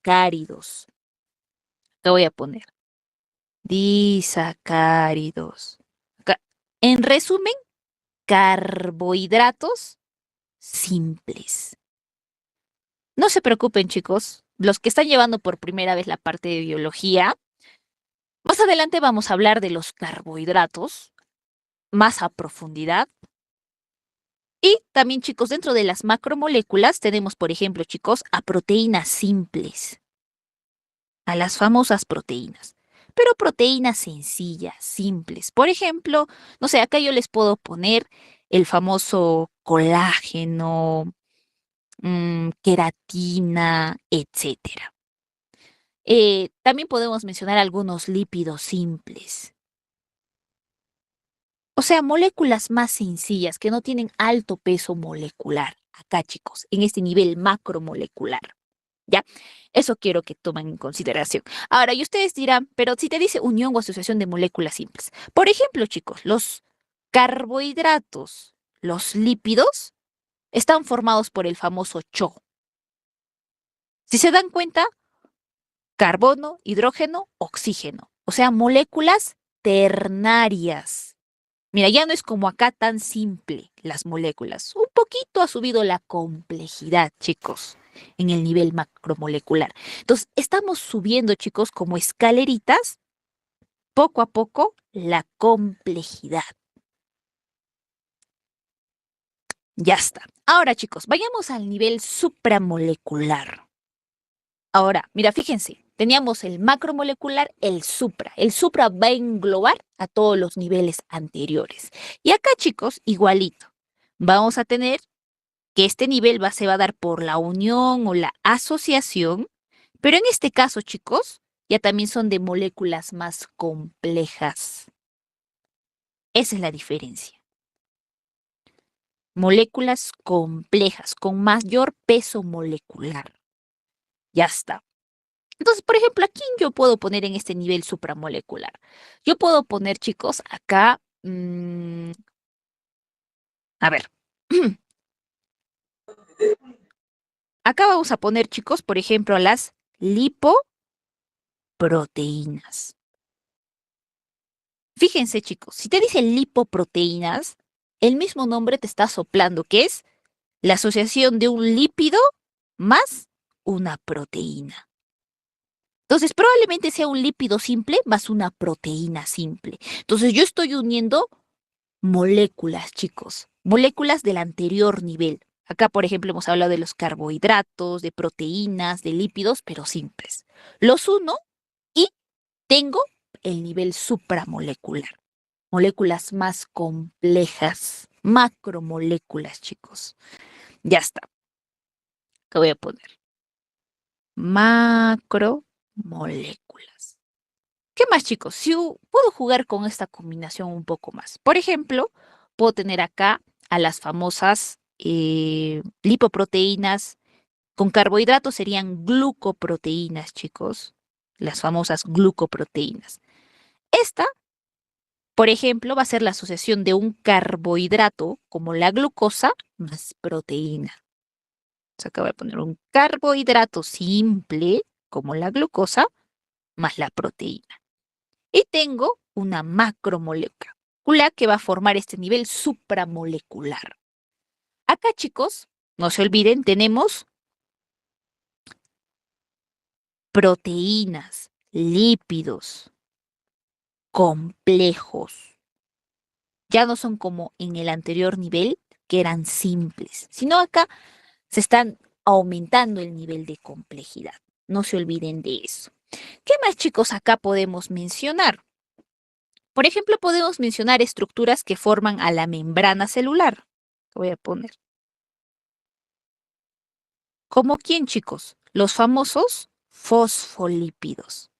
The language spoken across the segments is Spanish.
disacáridos. Te voy a poner disacáridos. Acá. En resumen, carbohidratos simples. No se preocupen, chicos. Los que están llevando por primera vez la parte de biología, más adelante vamos a hablar de los carbohidratos más a profundidad. Y también, chicos, dentro de las macromoléculas tenemos, por ejemplo, chicos, a proteínas simples, a las famosas proteínas. Pero proteínas sencillas, simples. Por ejemplo, no sé, acá yo les puedo poner el famoso colágeno, queratina, etcétera. También podemos mencionar algunos lípidos simples. O sea, moléculas más sencillas que no tienen alto peso molecular. Acá, chicos, en este nivel macromolecular. ¿Ya? Eso quiero que tomen en consideración. Ahora, y ustedes dirán, pero si te dice unión o asociación de moléculas simples. Por ejemplo, chicos, los carbohidratos, los lípidos, están formados por el famoso CHO. Si se dan cuenta, carbono, hidrógeno, oxígeno. O sea, moléculas ternarias. Mira, ya no es como acá tan simple las moléculas. Un poquito ha subido la complejidad, chicos, en el nivel macromolecular. Entonces, estamos subiendo, chicos, como escaleritas, poco a poco, la complejidad. Ya está. Ahora, chicos, vayamos al nivel supramolecular. Ahora, mira, fíjense, teníamos el macromolecular, el supra. El supra va a englobar a todos los niveles anteriores. Y acá, chicos, igualito. Vamos a tener que este nivel se va a dar por la unión o la asociación, pero en este caso, chicos, ya también son de moléculas más complejas. Esa es la diferencia. Moléculas complejas, con mayor peso molecular. Ya está. Entonces, por ejemplo, ¿a quién yo puedo poner en este nivel supramolecular? Yo puedo poner, chicos, acá, a ver, acá vamos a poner, chicos, por ejemplo, a las lipoproteínas. Fíjense, chicos, si te dice lipoproteínas, el mismo nombre te está soplando, que es la asociación de un lípido más una proteína. Entonces, probablemente sea un lípido simple más una proteína simple. Entonces, yo estoy uniendo moléculas, chicos, moléculas del anterior nivel. Acá, por ejemplo, hemos hablado de los carbohidratos, de proteínas, de lípidos, pero simples. Los uno y tengo el nivel supramolecular. Moléculas más complejas, macromoléculas, chicos. Ya está. ¿Qué voy a poner? Macromoléculas. ¿Qué más, chicos? Si puedo jugar con esta combinación un poco más. Por ejemplo, puedo tener acá a las famosas lipoproteínas. Con carbohidratos serían glucoproteínas, chicos. Las famosas glucoproteínas. Esta, por ejemplo, va a ser la asociación de un carbohidrato como la glucosa más proteína. Entonces acá voy a poner un carbohidrato simple como la glucosa más la proteína. Y tengo una macromolécula que va a formar este nivel supramolecular. Acá, chicos, no se olviden, tenemos proteínas, lípidos, complejos. Ya no son como en el anterior nivel, que eran simples, sino acá se están aumentando el nivel de complejidad. No se olviden de eso. ¿Qué más, chicos, acá podemos mencionar? Por ejemplo, podemos mencionar estructuras que forman a la membrana celular. Voy a poner. ¿Como quién, chicos? Los famosos fosfolípidos.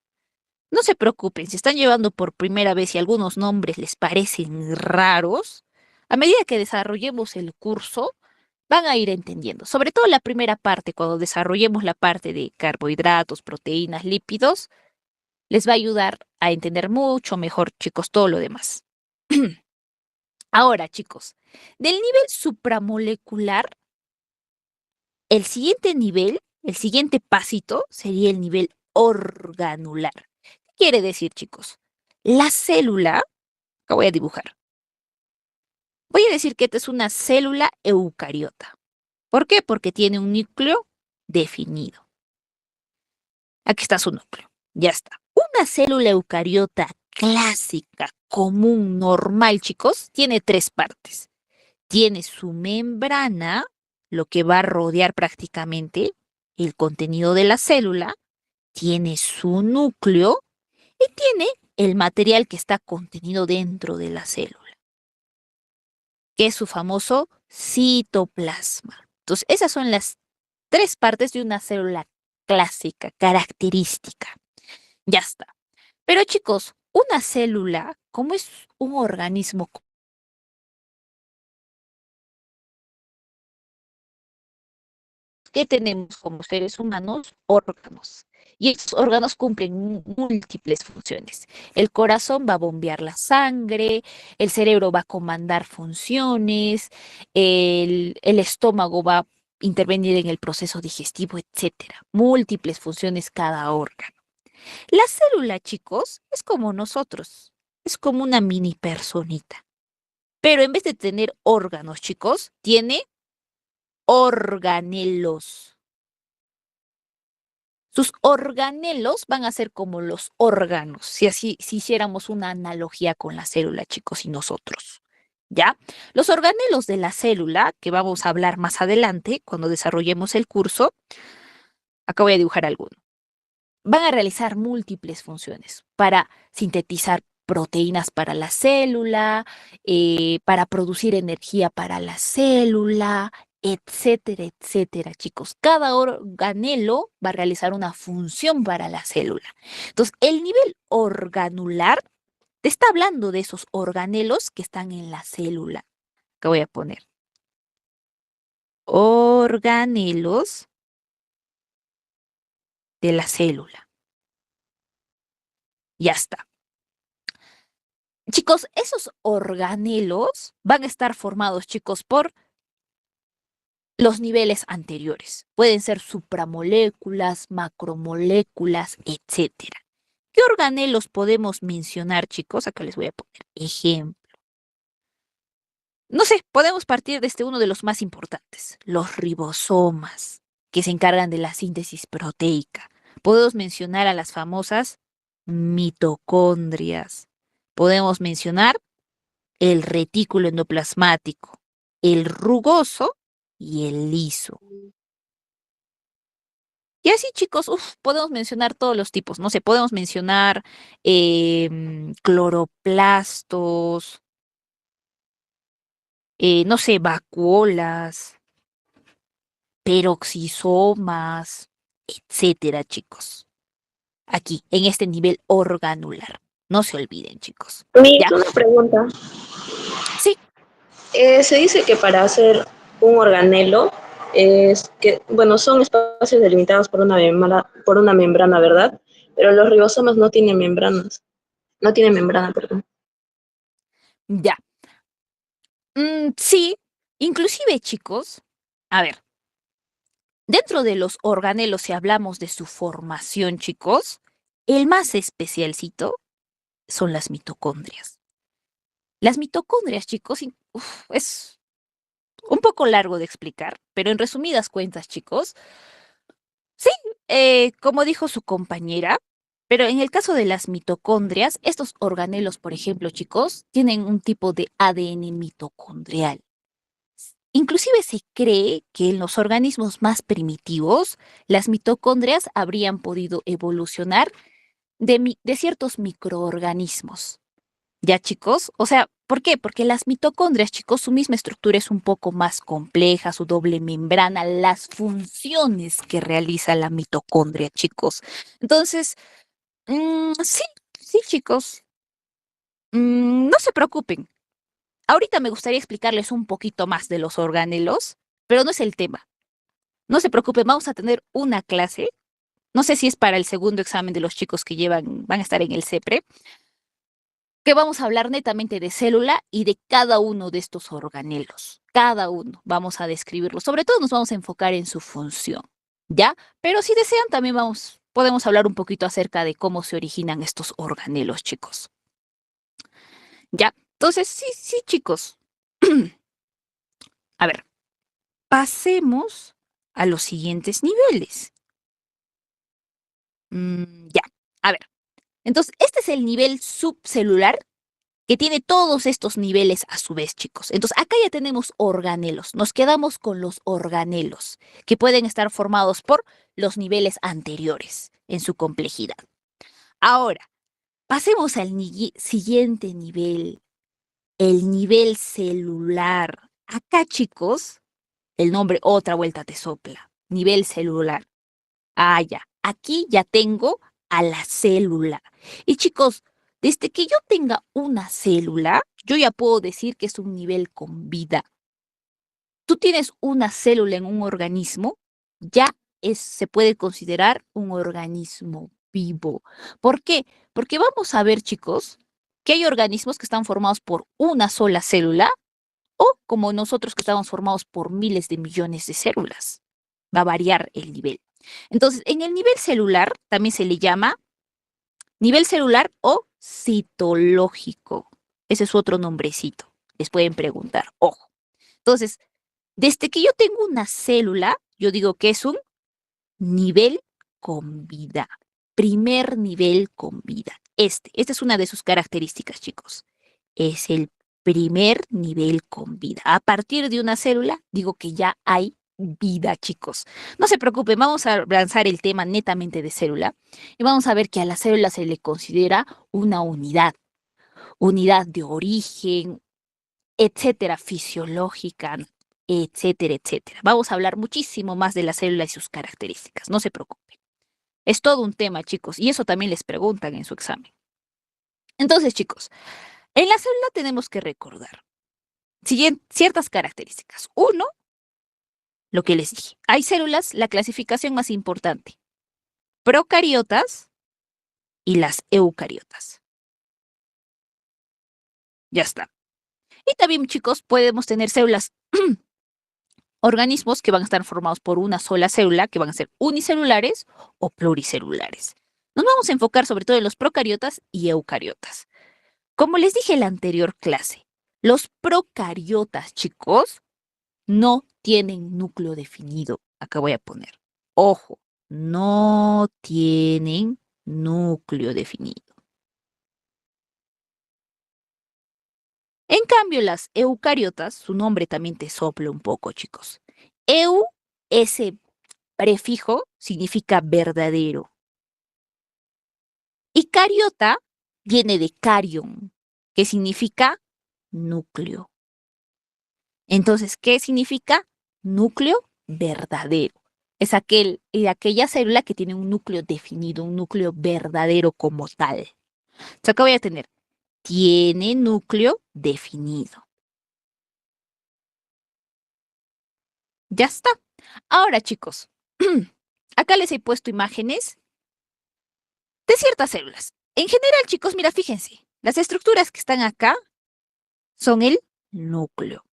No se preocupen, si están llevando por primera vez y algunos nombres les parecen raros, a medida que desarrollemos el curso, van a ir entendiendo. Sobre todo la primera parte, cuando desarrollemos la parte de carbohidratos, proteínas, lípidos, les va a ayudar a entender mucho mejor, chicos, todo lo demás. Ahora, chicos, del nivel supramolecular, el siguiente nivel El siguiente pasito sería el nivel organular. ¿Qué quiere decir, chicos? La célula, que voy a dibujar. Voy a decir que esta es una célula eucariota. ¿Por qué? Porque tiene un núcleo definido. Aquí está su núcleo. Ya está. Una célula eucariota clásica, común, normal, chicos, tiene tres partes. Tiene su membrana, lo que va a rodear prácticamente el contenido de la célula, tiene su núcleo y tiene el material que está contenido dentro de la célula, que es su famoso citoplasma. Entonces, esas son las tres partes de una célula clásica, característica. Ya está. Pero chicos, una célula, como es un organismo, ¿qué tenemos como seres humanos? Órganos. Y estos órganos cumplen múltiples funciones. El corazón va a bombear la sangre, el cerebro va a comandar funciones, el estómago va a intervenir en el proceso digestivo, etcétera. Múltiples funciones cada órgano. La célula, chicos, es como nosotros. Es como una mini personita. Pero en vez de tener órganos, chicos, tiene organelos. Sus organelos van a ser como los órganos, si hiciéramos una analogía con la célula, chicos, y nosotros. ¿Ya? Los organelos de la célula, que vamos a hablar más adelante cuando desarrollemos el curso, acá voy a dibujar alguno, van a realizar múltiples funciones para sintetizar proteínas para la célula, para producir energía para la célula, etcétera, etcétera, chicos. Cada organelo va a realizar una función para la célula. Entonces, el nivel organular te está hablando de esos organelos que están en la célula. ¿Qué voy a poner? Organelos de la célula. Ya está. Chicos, esos organelos van a estar formados, chicos, por los niveles anteriores. Pueden ser supramoléculas, macromoléculas, etcétera. ¿Qué organelos podemos mencionar, chicos? Acá les voy a poner ejemplo. No sé, podemos partir desde uno de los más importantes, los ribosomas, que se encargan de la síntesis proteica. Podemos mencionar a las famosas mitocondrias. Podemos mencionar el retículo endoplasmático, el rugoso y el liso. Y así, chicos, podemos mencionar todos los tipos, no sé, podemos mencionar cloroplastos, no sé, vacuolas, peroxisomas, etcétera, chicos. Aquí, en este nivel organular. No se olviden, chicos. Miss, ¿Ya? una pregunta. Sí, Se dice que para hacer un organelo es que, bueno, son espacios delimitados por una membrana, ¿verdad? Pero los ribosomas no tienen membranas, no tienen membrana, perdón. ya. Sí, inclusive, chicos, a ver, dentro de los organelos, si hablamos de su formación, chicos, el más especialcito son las mitocondrias. Las mitocondrias, chicos, es un poco largo de explicar, pero en resumidas cuentas, chicos, sí, como dijo su compañera, pero en el caso de las mitocondrias, estos organelos, por ejemplo, chicos, tienen un tipo de ADN mitocondrial. Inclusive se cree que en los organismos más primitivos, las mitocondrias habrían podido evolucionar de ciertos microorganismos. ¿Ya, chicos? O sea, ¿por qué? Porque las mitocondrias, chicos, su misma estructura es un poco más compleja, su doble membrana, las funciones que realiza la mitocondria, chicos. Entonces, sí, sí, chicos, no se preocupen. Ahorita me gustaría explicarles un poquito más de los organelos, pero no es el tema. No se preocupen, vamos a tener una clase. No sé si es para el segundo examen de los chicos que van a estar en el CEPRE, que vamos a hablar netamente de célula y de cada uno de estos organelos. Cada uno vamos a describirlo. Sobre todo nos vamos a enfocar en su función. ¿ya? Pero si desean, también podemos hablar un poquito acerca de cómo se originan estos organelos, chicos. ¿Ya? Entonces, sí, sí, chicos. A ver, pasemos a los siguientes niveles. Ya, a ver. Entonces, este es el nivel subcelular que tiene todos estos niveles a su vez, chicos. Entonces, acá ya tenemos organelos. Nos quedamos con los organelos, que pueden estar formados por los niveles anteriores en su complejidad. Ahora, pasemos al siguiente nivel, el nivel celular. Acá, chicos, el nombre otra vuelta te sopla. Nivel celular. Ah, ya. Aquí ya tengo a la célula. Y chicos, desde que yo tenga una célula, yo ya puedo decir que es un nivel con vida. Tú tienes una célula en un organismo, ya se puede considerar un organismo vivo. ¿Por qué? Porque vamos a ver, chicos, que hay organismos que están formados por una sola célula o como nosotros que estamos formados por miles de millones de células. Va a variar el nivel. Entonces, en el nivel celular también se le llama nivel celular o citológico. Ese es otro nombrecito. Les pueden preguntar. Ojo. Entonces, desde que yo tengo una célula, yo digo que es un nivel con vida. Primer nivel con vida. Esta es una de sus características, chicos. Es el primer nivel con vida. A partir de una célula, digo que ya hay vida, chicos. No se preocupen, vamos a lanzar el tema netamente de célula y vamos a ver que a la célula se le considera una unidad de origen, etcétera, fisiológica, etcétera, etcétera. Vamos a hablar muchísimo más de la célula y sus características, no se preocupen. Es todo un tema, chicos, y eso también les preguntan en su examen. Entonces, chicos, en la célula tenemos que recordar ciertas características. Uno, lo que les dije. Hay células, la clasificación más importante, procariotas y las eucariotas. Ya está. Y también, chicos, podemos tener células, organismos que van a estar formados por una sola célula, que van a ser unicelulares o pluricelulares. Nos vamos a enfocar sobre todo en los procariotas y eucariotas. Como les dije en la anterior clase, los procariotas, chicos, no tienen núcleo definido. Acá voy a poner. Ojo, no tienen núcleo definido. En cambio, las eucariotas, su nombre también te sopla un poco, chicos. Eu, ese prefijo, significa verdadero. Y cariota viene de carion, que significa núcleo. Entonces, ¿qué significa? Núcleo verdadero. Es aquella célula que tiene un núcleo definido, un núcleo verdadero como tal. Entonces, acá voy a tener, tiene núcleo definido. Ya está. Ahora, chicos, acá les he puesto imágenes de ciertas células. En general, chicos, mira, fíjense, las estructuras que están acá son el núcleo.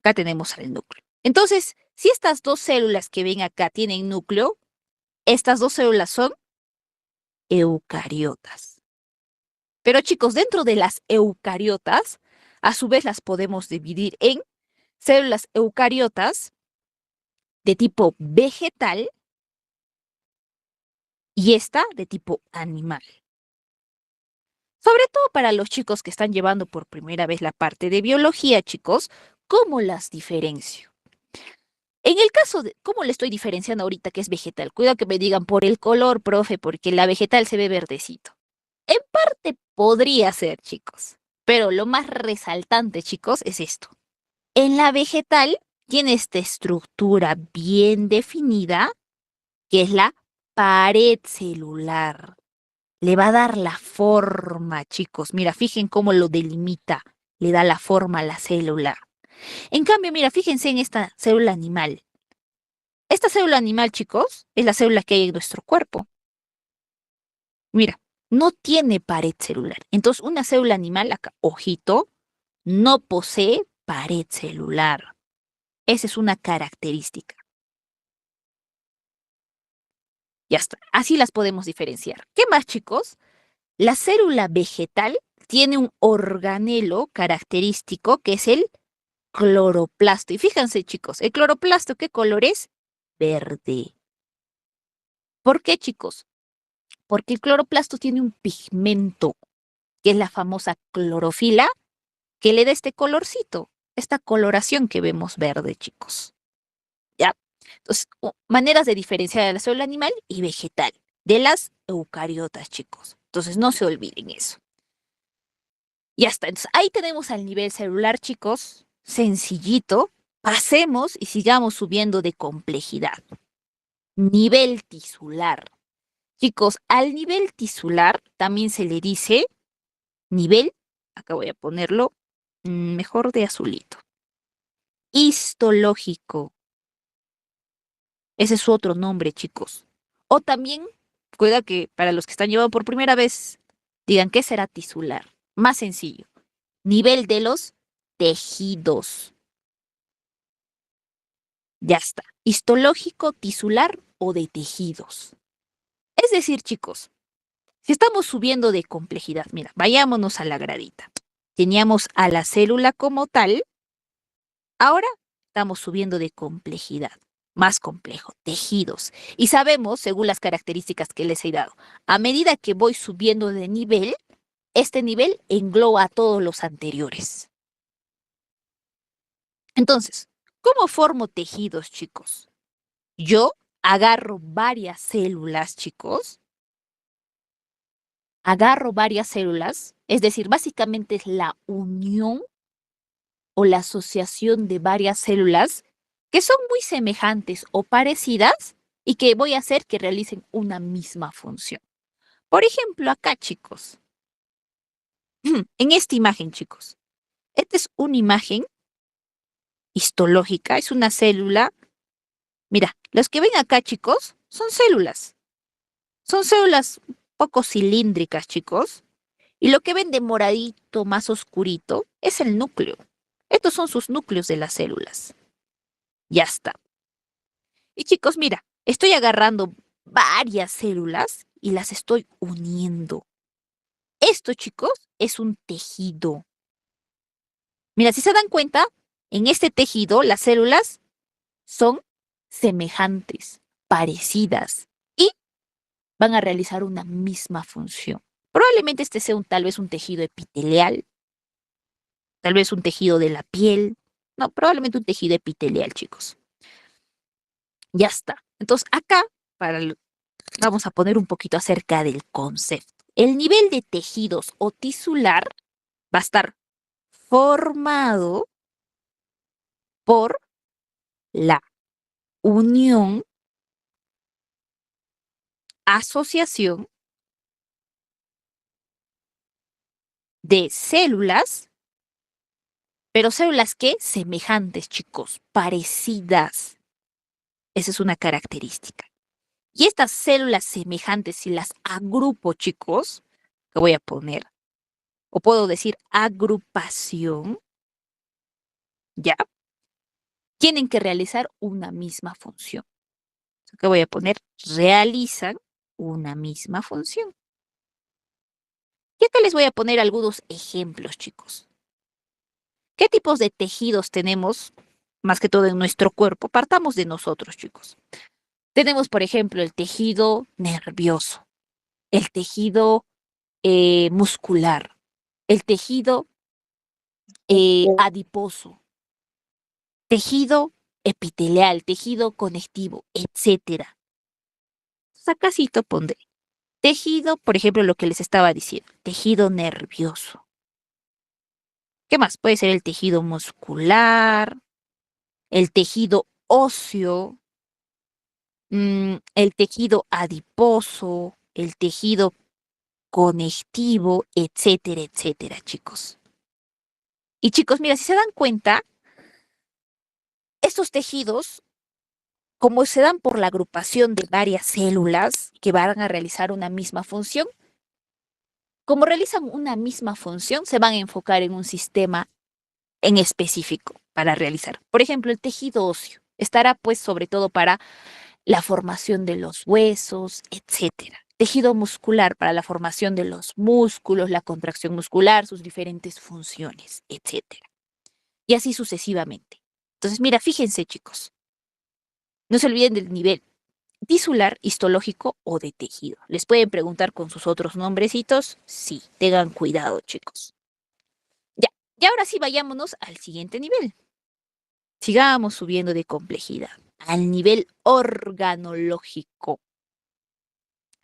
Acá tenemos el núcleo. Entonces, si estas dos células que ven acá tienen núcleo, estas dos células son eucariotas. Pero chicos, dentro de las eucariotas, a su vez las podemos dividir en células eucariotas de tipo vegetal y esta de tipo animal. Sobre todo para los chicos que están llevando por primera vez la parte de biología, chicos, ¿cómo las diferencio? En el caso de, ¿cómo le estoy diferenciando ahorita que es vegetal? Cuidado que me digan por el color, profe, porque la vegetal se ve verdecito. En parte podría ser, chicos, pero lo más resaltante, chicos, es esto. En la vegetal tiene esta estructura bien definida, que es la pared celular. Le va a dar la forma, chicos. Mira, fíjense cómo lo delimita. Le da la forma a la célula. En cambio, mira, fíjense en esta célula animal. Esta célula animal, chicos, es la célula que hay en nuestro cuerpo. Mira, no tiene pared celular. Entonces, una célula animal, acá, ojito, no posee pared celular. Esa es una característica. Ya está. Así las podemos diferenciar. ¿Qué más, chicos? La célula vegetal tiene un organelo característico que es el cloroplasto. Y fíjense, chicos, el cloroplasto, ¿qué color es? Verde. ¿Por qué, chicos? Porque el cloroplasto tiene un pigmento, que es la famosa clorofila, que le da este colorcito, esta coloración que vemos verde, chicos. ¿Ya? Entonces, maneras de diferenciar a la célula animal y vegetal de las eucariotas, chicos. Entonces, no se olviden eso. Ya está. Entonces, ahí tenemos al nivel celular, chicos. Sencillito. Pasemos y sigamos subiendo de complejidad. Nivel tisular. Chicos, al nivel tisular también se le dice nivel, acá voy a ponerlo mejor de azulito. Histológico. Ese es su otro nombre, chicos. O también, cuida que para los que están llevando por primera vez, digan qué será tisular. Más sencillo. Nivel de los tejidos. Ya está. Histológico, tisular o de tejidos. Es decir, chicos, si estamos subiendo de complejidad, mira, vayámonos a la gradita. Teníamos a la célula como tal, ahora estamos subiendo de complejidad. Más complejo, tejidos. Y sabemos, según las características que les he dado, a medida que voy subiendo de nivel, este nivel engloba a todos los anteriores. Entonces, ¿cómo formo tejidos, chicos? Yo agarro varias células, chicos. Agarro varias células, es decir, básicamente es la unión o la asociación de varias células que son muy semejantes o parecidas y que voy a hacer que realicen una misma función. Por ejemplo, acá, chicos, en esta imagen, chicos, esta es una imagen histológica, es una célula. Mira, los que ven acá, chicos, son células. Son células un poco cilíndricas, chicos. Y lo que ven de moradito más oscurito es el núcleo. Estos son sus núcleos de las células. Ya está. Y chicos, mira, estoy agarrando varias células y las estoy uniendo. Esto, chicos, es un tejido. Mira, si se dan cuenta, en este tejido las células son semejantes, parecidas y van a realizar una misma función. Probablemente este sea tal vez un tejido epitelial, tal vez un tejido de la piel. No, probablemente un tejido epitelial, chicos. Ya está. Entonces, acá vamos a poner un poquito acerca del concepto. El nivel de tejidos o tisular va a estar formado por la unión, asociación de células, pero células que semejantes, chicos, parecidas. Esa es una característica. Y estas células semejantes, si las agrupo, chicos, que voy a poner, o puedo decir agrupación, ya, tienen que realizar una misma función. Que voy a poner, realizan una misma función. Y acá les voy a poner algunos ejemplos, chicos. ¿Qué tipos de tejidos tenemos, más que todo en nuestro cuerpo? Partamos de nosotros, chicos. Tenemos, por ejemplo, el tejido nervioso, el tejido muscular, el tejido adiposo, tejido epitelial, tejido conectivo, etcétera. Sacacito pondré. Tejido, por ejemplo, lo que les estaba diciendo, tejido nervioso. ¿Qué más? Puede ser el tejido muscular, el tejido óseo, el tejido adiposo, el tejido conectivo, etcétera, etcétera, chicos. Y chicos, mira, si se dan cuenta, estos tejidos, como se dan por la agrupación de varias células que van a realizar una misma función, como realizan una misma función, se van a enfocar en un sistema en específico para realizar. Por ejemplo, el tejido óseo estará pues sobre todo para la formación de los huesos, etcétera. Tejido muscular para la formación de los músculos, la contracción muscular, sus diferentes funciones, etcétera. Y así sucesivamente. Entonces, mira, fíjense, chicos. No se olviden del nivel tisular, histológico o de tejido. ¿Les pueden preguntar con sus otros nombrecitos? Sí, tengan cuidado, chicos. Ya, y ahora sí vayámonos al siguiente nivel. Sigamos subiendo de complejidad, al nivel organológico.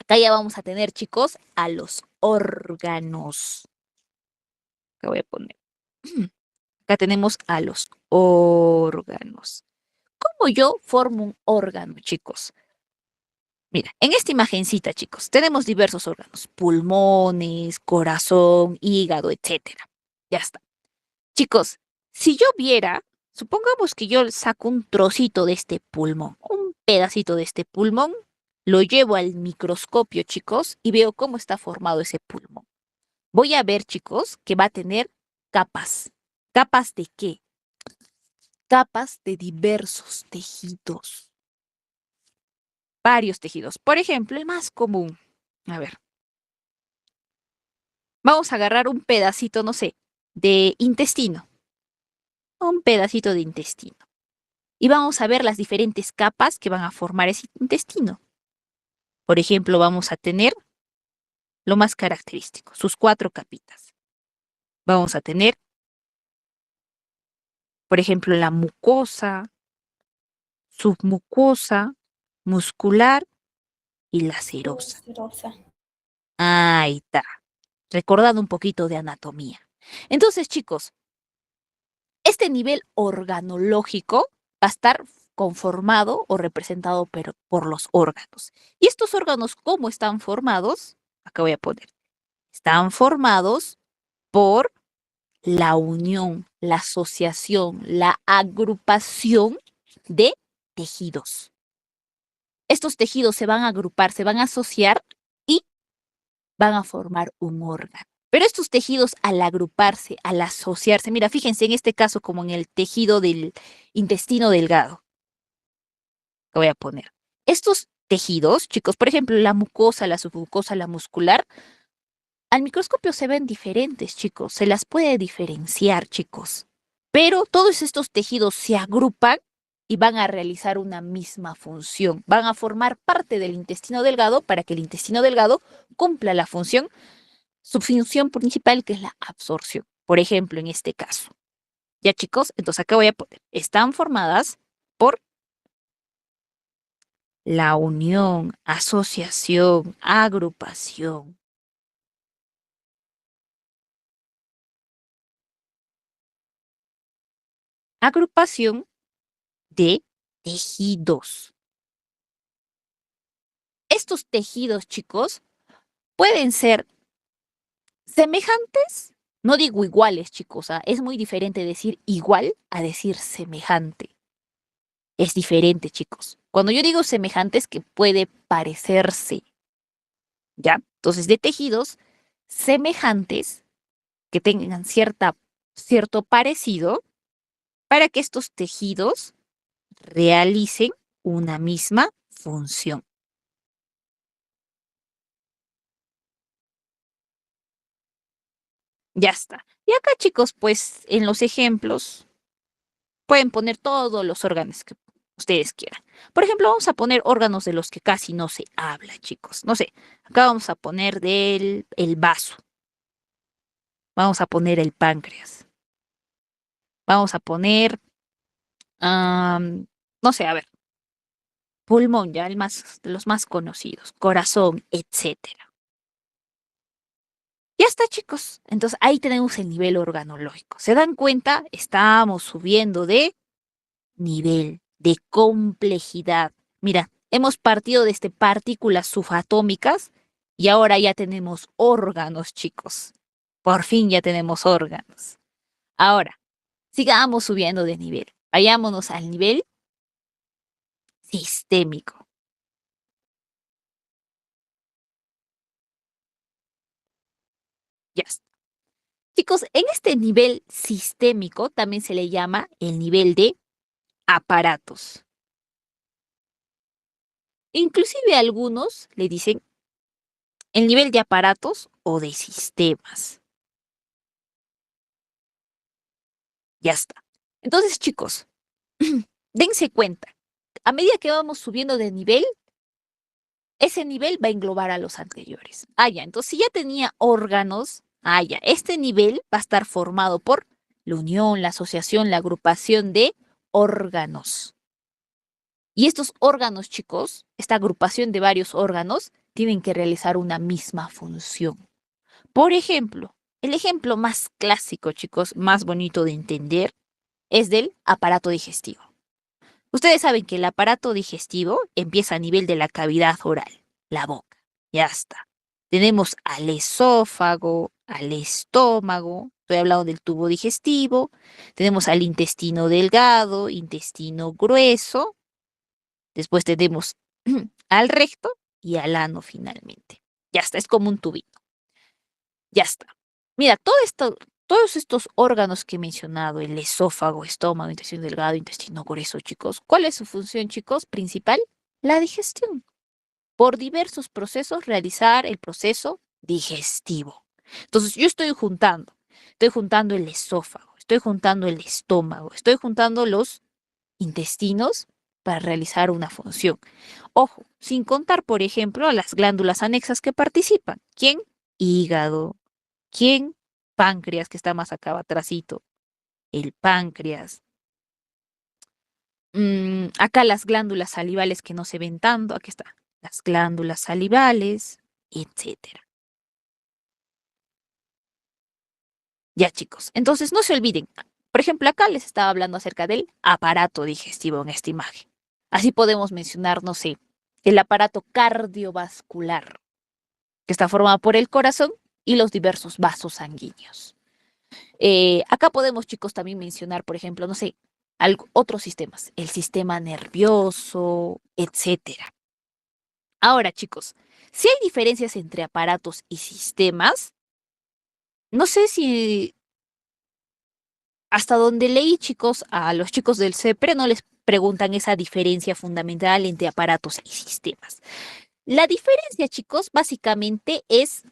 Acá ya vamos a tener, chicos, a los órganos. Acá voy a poner. Acá tenemos a los órganos. ¿Cómo yo formo un órgano, chicos? Mira, en esta imagencita, chicos, tenemos diversos órganos, pulmones, corazón, hígado, etcétera. Ya está. Chicos, si yo viera, supongamos que yo saco un trocito de este pulmón, un pedacito de este pulmón, lo llevo al microscopio, chicos, y veo cómo está formado ese pulmón. Voy a ver, chicos, que va a tener capas. ¿Capas de qué? Capas de diversos tejidos. Varios tejidos. Por ejemplo, el más común. A ver, vamos a agarrar un pedacito, no sé, de intestino. Un pedacito de intestino. Y vamos a ver las diferentes capas que van a formar ese intestino. Por ejemplo, vamos a tener lo más característico, sus 4 capitas. Vamos a tener, por ejemplo, la mucosa, submucosa, muscular y la serosa. Ahí está. Recordando un poquito de anatomía. Entonces, chicos, este nivel organológico va a estar conformado o representado por los órganos. ¿Y estos órganos cómo están formados? Acá voy a poner. Están formados por la unión, la asociación, la agrupación de tejidos. Estos tejidos se van a agrupar, se van a asociar y van a formar un órgano. Pero estos tejidos al agruparse, al asociarse, mira, fíjense en este caso como en el tejido del intestino delgado, que voy a poner. Estos tejidos, chicos, por ejemplo, la mucosa, la submucosa, la muscular, al microscopio se ven diferentes, chicos, se las puede diferenciar, chicos. Pero todos estos tejidos se agrupan y van a realizar una misma función. Van a formar parte del intestino delgado para que el intestino delgado cumpla la función, su función principal, que es la absorción. Por ejemplo, en este caso. Ya, chicos, entonces acá voy a poner, están formadas por la unión, asociación, agrupación. Agrupación de tejidos. Estos tejidos, chicos, pueden ser semejantes, no digo iguales, chicos, es muy diferente decir igual a decir semejante. Es diferente, chicos. Cuando yo digo semejantes, que puede parecerse, ¿ya? Entonces, de tejidos semejantes que tengan cierto parecido para que estos tejidos realicen una misma función. Ya está. Y acá, chicos, pues en los ejemplos pueden poner todos los órganos que ustedes quieran. Por ejemplo, vamos a poner órganos de los que casi no se habla, chicos. No sé, acá vamos a poner el vaso. Vamos a poner el páncreas. Vamos a poner, no sé, a ver, pulmón, ya el más, de los más conocidos, corazón, etcétera. Ya está, chicos. Entonces ahí tenemos el nivel organológico. ¿Se dan cuenta? Estamos subiendo de nivel, de complejidad. Mira, hemos partido desde partículas subatómicas y ahora ya tenemos órganos, chicos. Por fin ya tenemos órganos. Ahora, sigamos subiendo de nivel. Vayámonos al nivel sistémico. Ya está. Chicos, en este nivel sistémico también se le llama el nivel de aparatos. Inclusive algunos le dicen el nivel de aparatos o de sistemas. Ya está. Entonces, chicos, dense cuenta, a medida que vamos subiendo de nivel, ese nivel va a englobar a los anteriores. Ah, ya, entonces si ya tenía órganos, ah, ya, este nivel va a estar formado por la unión, la asociación, la agrupación de órganos. Y estos órganos, chicos, esta agrupación de varios órganos, tienen que realizar una misma función. Por ejemplo, el ejemplo más clásico, chicos, más bonito de entender, es del aparato digestivo. Ustedes saben que el aparato digestivo empieza a nivel de la cavidad oral, la boca. Ya está. Tenemos al esófago, al estómago, estoy hablando del tubo digestivo, tenemos al intestino delgado, intestino grueso, después tenemos al recto y al ano finalmente. Ya está, es como un tubito. Ya está. Mira, todos estos órganos que he mencionado, el esófago, estómago, intestino delgado, intestino grueso, chicos, ¿cuál es su función, chicos? Principal, la digestión. Por diversos procesos, realizar el proceso digestivo. Entonces, yo estoy juntando el esófago, estoy juntando el estómago, estoy juntando los intestinos para realizar una función. Ojo, sin contar, por ejemplo, a las glándulas anexas que participan. ¿Quién? Hígado. ¿Quién? Páncreas, que está más acá atrásito. El páncreas. Acá las glándulas salivales que no se ven tanto. Aquí está. Las glándulas salivales, etcétera. Ya, chicos. Entonces, no se olviden. Por ejemplo, acá les estaba hablando acerca del aparato digestivo en esta imagen. Así podemos mencionar, no sé, el aparato cardiovascular, que está formado por el corazón y los diversos vasos sanguíneos. Acá podemos, chicos, también mencionar, por ejemplo, no sé, otros sistemas, el sistema nervioso, etcétera. Ahora, chicos, si hay diferencias entre aparatos y sistemas, no sé si hasta donde leí, chicos, a los chicos del CEPRE no les preguntan esa diferencia fundamental entre aparatos y sistemas. La diferencia, chicos, básicamente es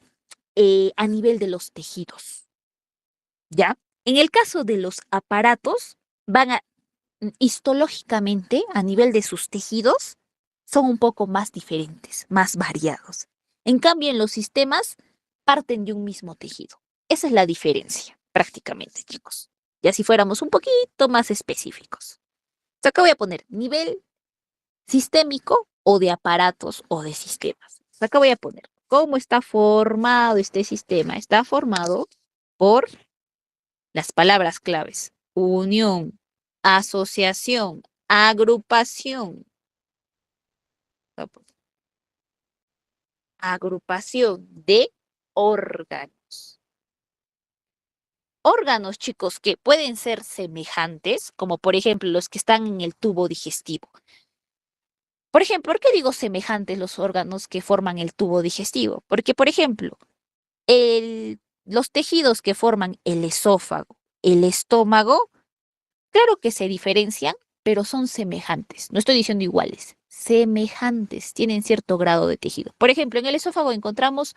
a nivel de los tejidos, ¿ya? En el caso de los aparatos, van a histológicamente, a nivel de sus tejidos, son un poco más diferentes, más variados. En cambio, en los sistemas parten de un mismo tejido. Esa es la diferencia, prácticamente, chicos. Ya si fuéramos un poquito más específicos. Entonces, acá voy a poner nivel sistémico o de aparatos o de sistemas. Entonces, acá voy a poner cómo está formado este sistema. Está formado por las palabras claves: unión, asociación, agrupación, agrupación de órganos. Órganos, chicos, que pueden ser semejantes, como por ejemplo los que están en el tubo digestivo. Por ejemplo, ¿por qué digo semejantes los órganos que forman el tubo digestivo? Porque, por ejemplo, los tejidos que forman el esófago, el estómago, claro que se diferencian, pero son semejantes. No estoy diciendo iguales, semejantes, tienen cierto grado de tejido. Por ejemplo, en el esófago encontramos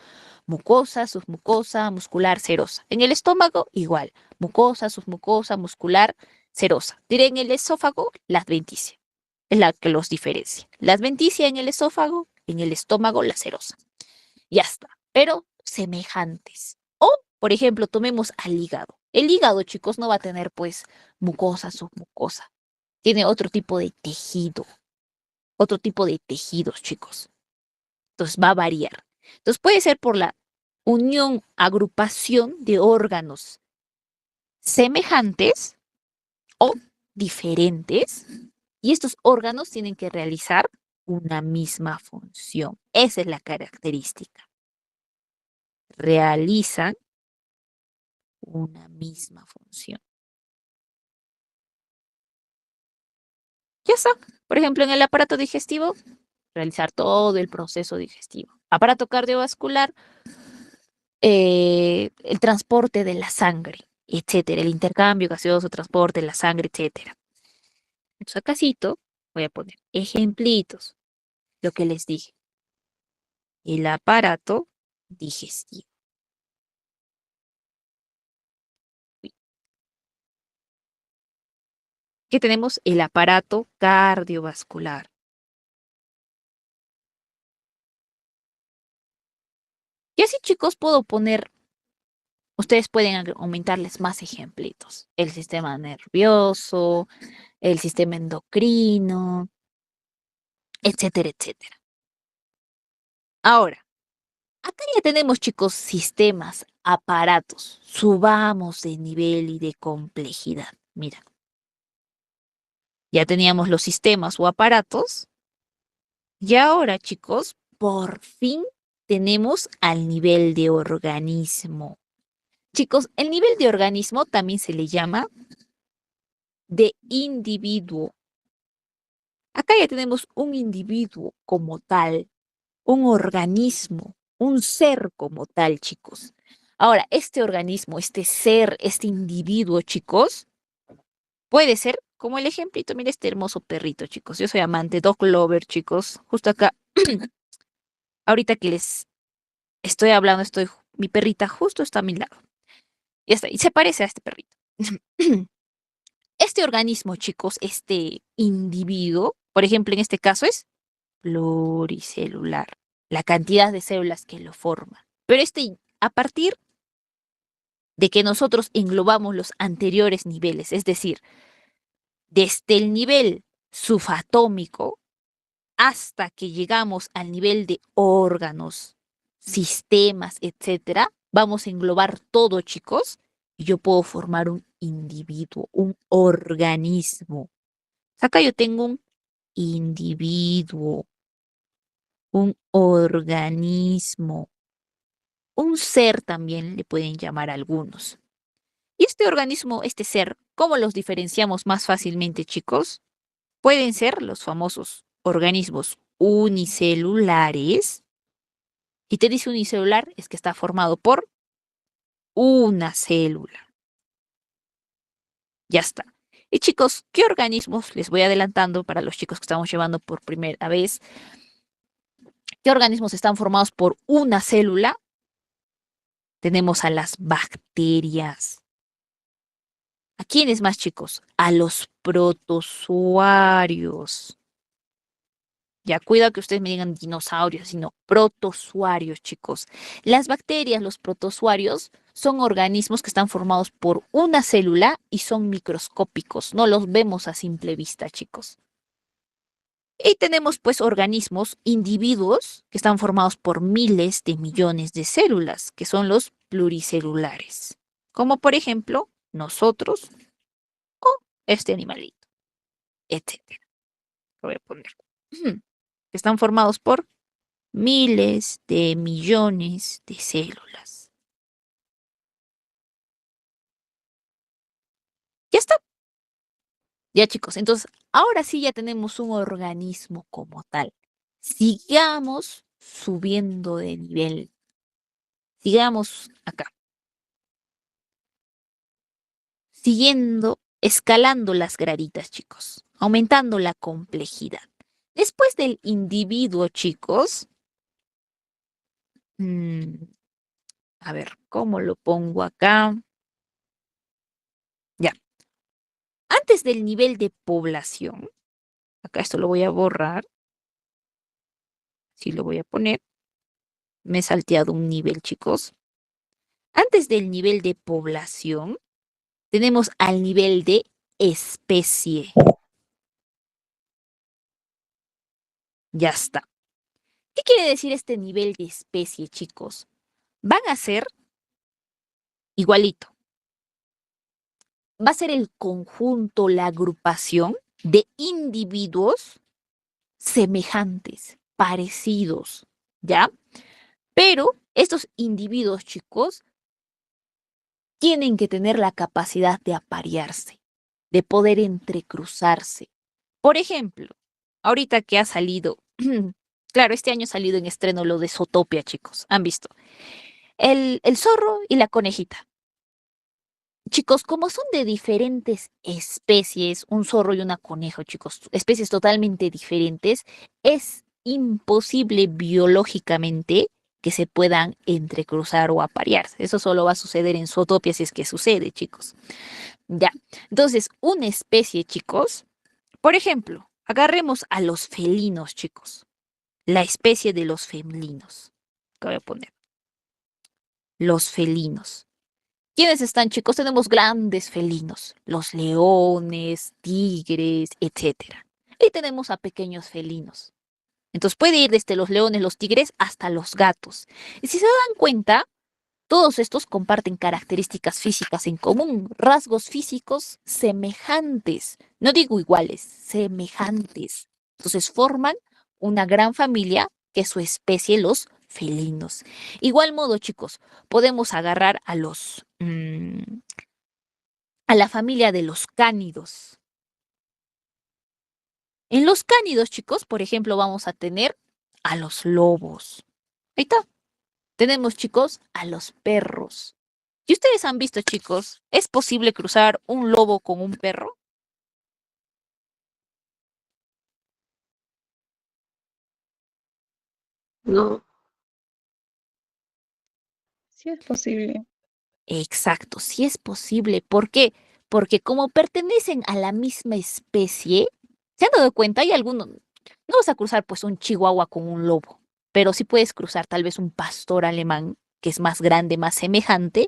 mucosa, submucosa, muscular, serosa. En el estómago, igual, mucosa, submucosa, muscular, serosa. Diré en el esófago, la adventicia. Es la que los diferencia. La adventicia en el esófago, en el estómago, la serosa. Ya está, pero semejantes. O, por ejemplo, tomemos al hígado. El hígado, chicos, no va a tener pues mucosa, submucosa. Tiene otro tipo de tejidos, chicos. Entonces va a variar. Entonces puede ser por la unión, agrupación de órganos semejantes o diferentes. Y estos órganos tienen que realizar una misma función. Esa es la característica. Realizan una misma función. Ya está. Por ejemplo, en el aparato digestivo, realizar todo el proceso digestivo. Aparato cardiovascular, el transporte de la sangre, etcétera, el intercambio gaseoso, transporte de la sangre, etcétera. Entonces, acá voy a poner ejemplitos. lo que les dije, el aparato digestivo. Que tenemos el aparato cardiovascular. Y así, chicos, puedo poner, ustedes pueden aumentarles más ejemplitos. El sistema nervioso, el sistema endocrino, etcétera, etcétera. Ahora, acá ya tenemos, chicos, sistemas, aparatos. Subamos de nivel y de complejidad. Mira, ya teníamos los sistemas o aparatos. Y ahora, chicos, por fin tenemos al nivel de organismo. Chicos, el nivel de organismo también se le llama de individuo. Acá ya tenemos un individuo como tal, un organismo, un ser como tal, chicos. Ahora, este organismo, este ser, este individuo, chicos, puede ser como el ejemplito. Mira este hermoso perrito, chicos. Yo soy amante, dog lover, chicos. Justo acá, ahorita que les estoy hablando, mi perrita justo está a mi lado. Y está, y se parece a este perrito. Este organismo, chicos, este individuo, por ejemplo, en este caso es pluricelular, la cantidad de células que lo forman. Pero a partir de que nosotros englobamos los anteriores niveles, es decir, desde el nivel subatómico hasta que llegamos al nivel de órganos, sistemas, etcétera, vamos a englobar todo, chicos, y yo puedo formar un individuo, un organismo. Acá yo tengo un individuo, un organismo, un ser también le pueden llamar algunos. Y este organismo, este ser, ¿cómo los diferenciamos más fácilmente, chicos? Pueden ser los famosos organismos unicelulares. Y te dice unicelular, es que está formado por una célula. Ya está. Y chicos, ¿qué organismos? Les voy adelantando para los chicos que estamos llevando por primera vez. ¿Qué organismos están formados por una célula? Tenemos a las bacterias. ¿A quiénes más, chicos? A los protozoarios. Ya, cuidado que ustedes me digan dinosaurios, sino protozoarios, chicos. Las bacterias, los protozoarios, son organismos que están formados por una célula y son microscópicos. No los vemos a simple vista, chicos. Y tenemos pues organismos, individuos, que están formados por miles de millones de células, que son los pluricelulares. Como por ejemplo, nosotros o este animalito, etcétera. Lo voy a poner. Que están formados por miles de millones de células. Ya está. Ya, chicos, entonces ahora sí ya tenemos un organismo como tal. Sigamos subiendo de nivel. Sigamos acá. Siguiendo, escalando las graditas, chicos. Aumentando la complejidad. Después del individuo, chicos. A ver, ¿cómo lo pongo acá? Ya. Antes del nivel de población, acá esto lo voy a borrar. Sí, lo voy a poner. Me he salteado un nivel, chicos. Antes del nivel de población, tenemos al nivel de especie. Ya está. ¿Qué quiere decir este nivel de especie, chicos? Van a ser igualito. Va a ser el conjunto, la agrupación de individuos semejantes, parecidos, ¿ya? Pero estos individuos, chicos, tienen que tener la capacidad de aparearse, de poder entrecruzarse. Por ejemplo, ahorita que ha salido, claro, este año ha salido en estreno lo de Zootopia, chicos, han visto. El zorro y la conejita. Chicos, como son de diferentes especies, un zorro y una coneja, chicos, especies totalmente diferentes, es imposible biológicamente que se puedan entrecruzar o aparearse. Eso solo va a suceder en zootopia si es que sucede, chicos. Ya. Entonces, una especie, chicos, por ejemplo, agarremos a los felinos, chicos. La especie de los felinos. ¿Qué voy a poner? Los felinos. ¿Quiénes están, chicos? Tenemos grandes felinos, los leones, tigres, etcétera. Y tenemos a pequeños felinos. Entonces puede ir desde los leones, los tigres, hasta los gatos. Y si se dan cuenta, todos estos comparten características físicas en común, rasgos físicos semejantes. No digo iguales, semejantes. Entonces forman una gran familia que es su especie, los felinos. Igual modo, chicos, podemos agarrar a la familia de los cánidos. En los cánidos, chicos, por ejemplo, vamos a tener a los lobos. Ahí está. Tenemos, chicos, a los perros. ¿Y ustedes han visto, chicos, es posible cruzar un lobo con un perro? No, Sí es posible. Exacto, sí es posible. ¿Por qué? Porque como pertenecen a la misma especie, ¿se han dado cuenta? Hay algunos, no vas a cruzar pues un chihuahua con un lobo, pero sí puedes cruzar tal vez un pastor alemán, que es más grande, más semejante,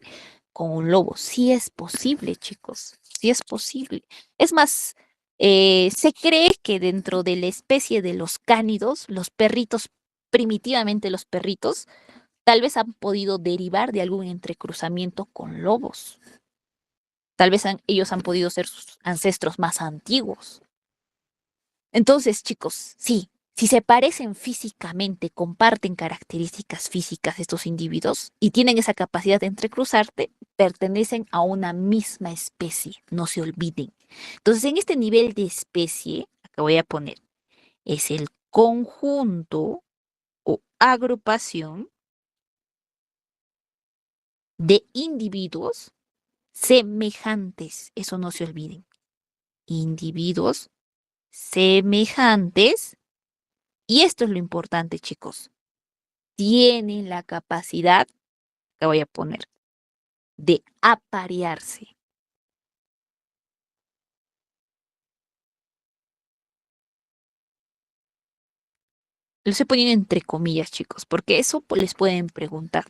con un lobo. Sí es posible, chicos, sí es posible. Es más, se cree que dentro de la especie de los cánidos, los perritos, primitivamente los perritos, tal vez han podido derivar de algún entrecruzamiento con lobos. Tal vez ellos han podido ser sus ancestros más antiguos. Entonces, chicos, sí, si se parecen físicamente, comparten características físicas estos individuos y tienen esa capacidad de entrecruzarte, pertenecen a una misma especie, no se olviden. Entonces, en este nivel de especie, acá voy a poner, es el conjunto o agrupación de individuos semejantes, eso no se olviden. Individuos semejantes, y esto es lo importante, chicos, tienen la capacidad, que voy a poner, de aparearse. Lo estoy poniendo entre comillas, chicos, porque eso les pueden preguntar.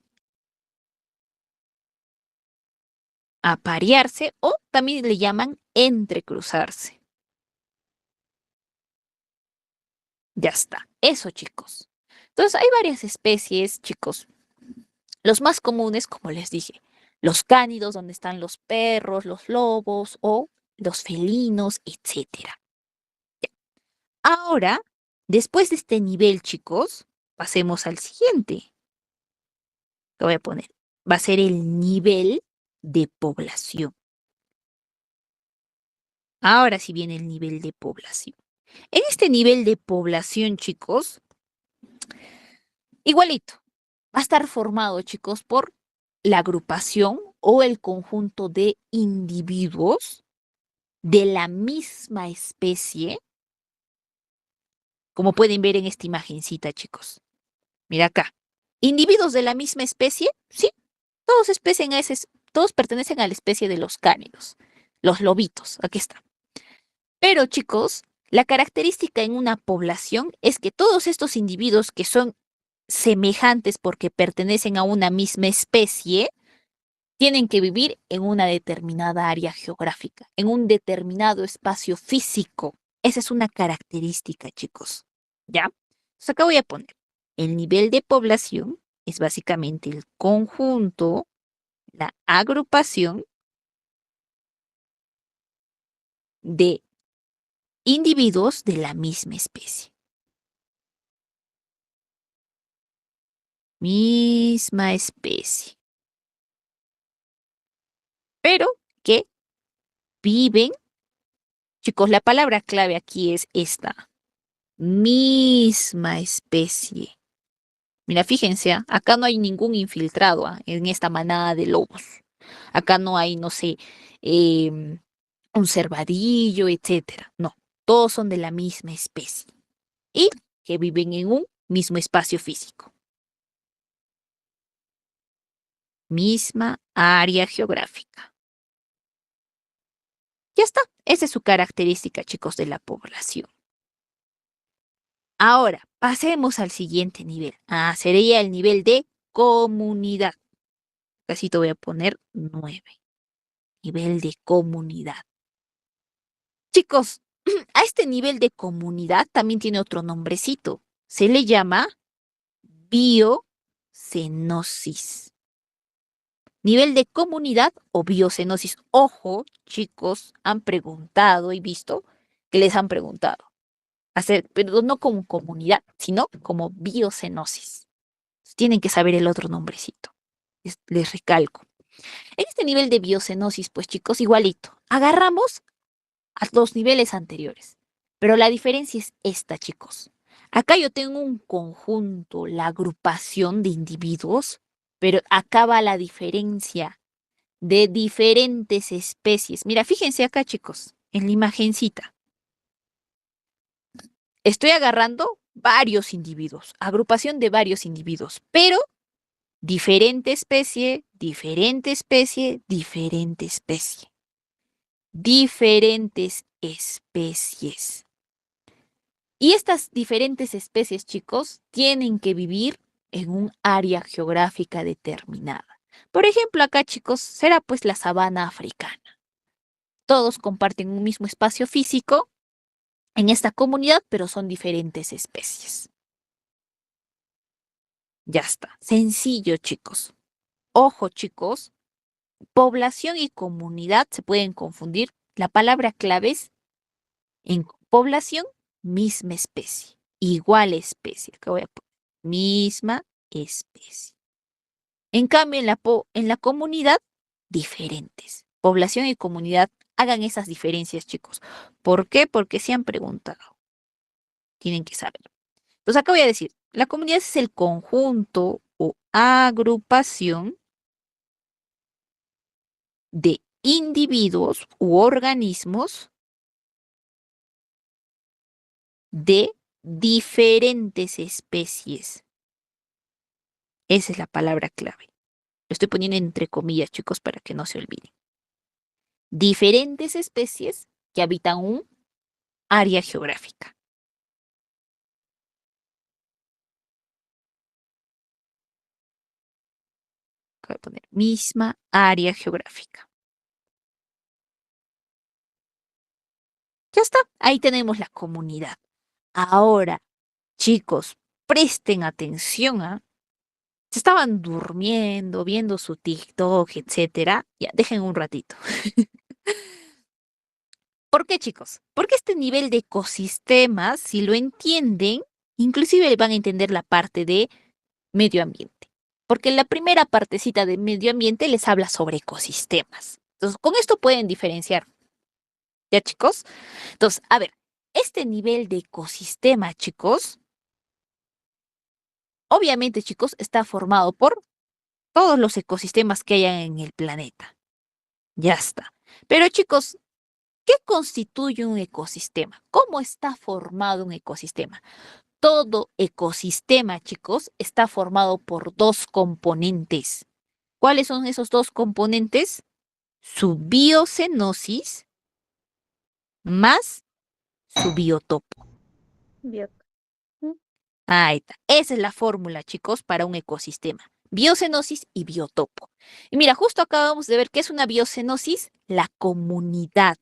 Aparearse o también le llaman entrecruzarse. Ya está. Eso, chicos. Entonces, hay varias especies, chicos. Los más comunes, como les dije, los cánidos, donde están los perros, los lobos o los felinos, etcétera. Ahora, después de este nivel, chicos, pasemos al siguiente. Lo voy a poner. Va a ser el nivel de población. Ahora sí viene el nivel de población. En este nivel de población, chicos, igualito, va a estar formado, chicos, por la agrupación o el conjunto de individuos de la misma especie, como pueden ver en esta imagencita, chicos. Mira acá. Individuos de la misma especie, sí, todos pertenecen a la especie de los cánidos, los lobitos, aquí está. Pero, chicos, la característica en una población es que todos estos individuos que son semejantes porque pertenecen a una misma especie, tienen que vivir en una determinada área geográfica, en un determinado espacio físico. Esa es una característica, chicos. ¿Ya? Entonces acá voy a poner, el nivel de población es básicamente el conjunto, la agrupación de individuos de la misma especie. Misma especie. Pero que viven, chicos, la palabra clave aquí es esta. Misma especie. Mira, fíjense, acá no hay ningún infiltrado en esta manada de lobos. Acá no hay, no sé, un cervadillo, etcétera. No, todos son de la misma especie. Y que viven en un mismo espacio físico. Misma área geográfica. Ya está. Esa es su característica, chicos, de la población. Ahora, pasemos al siguiente nivel. Sería el nivel de comunidad. Casi te voy a poner 9. Nivel de comunidad. Chicos, a este nivel de comunidad también tiene otro nombrecito. Se le llama biocenosis. Nivel de comunidad o biocenosis. Ojo, chicos, han preguntado y visto que les han preguntado. Pero no como comunidad, sino como biocenosis. Tienen que saber el otro nombrecito. Les recalco. En este nivel de biocenosis, pues chicos, igualito. Agarramos a los niveles anteriores. Pero la diferencia es esta, chicos. Acá yo tengo un conjunto, la agrupación de individuos, pero acá va la diferencia de diferentes especies. Mira, fíjense acá, chicos, en la imagencita. Estoy agarrando varios individuos, agrupación de varios individuos, pero diferente especie, diferente especie, diferente especie. Diferentes especies. Y estas diferentes especies, chicos, tienen que vivir en un área geográfica determinada. Por ejemplo, acá, chicos, será pues la sabana africana. Todos comparten un mismo espacio físico en esta comunidad, pero son diferentes especies. Ya está. Sencillo, chicos. Ojo, chicos. Población y comunidad se pueden confundir. La palabra clave es en población, misma especie. Igual especie. Acá voy a poner misma especie. En cambio, en la comunidad, diferentes. Población y comunidad, hagan esas diferencias, chicos. ¿Por qué? Porque se han preguntado. Tienen que saber. Entonces acá voy a decir, la comunidad es el conjunto o agrupación de individuos u organismos de diferentes especies. Esa es la palabra clave. Lo estoy poniendo entre comillas, chicos, para que no se olviden. Diferentes especies que habitan un área geográfica. Voy a poner misma área geográfica. Ya está, ahí tenemos la comunidad. Ahora, chicos, presten atención a... Se estaban durmiendo, viendo su TikTok, etcétera. Ya, dejen un ratito. ¿Por qué, chicos? Porque este nivel de ecosistemas, si lo entienden, inclusive van a entender la parte de medio ambiente. Porque en la primera partecita de medio ambiente les habla sobre ecosistemas. Entonces, con esto pueden diferenciar. ¿Ya, chicos? Entonces, a ver, este nivel de ecosistema, chicos, obviamente, chicos, está formado por todos los ecosistemas que hayan en el planeta. Ya está. Pero, chicos, ¿qué constituye un ecosistema? ¿Cómo está formado un ecosistema? Todo ecosistema, chicos, está formado por dos componentes. ¿Cuáles son esos dos componentes? Su biocenosis más su biotopo. Bien. Ahí está. Esa es la fórmula, chicos, para un ecosistema. Biocenosis y biotopo. Y mira, justo acabamos de ver qué es una biocenosis, la comunidad.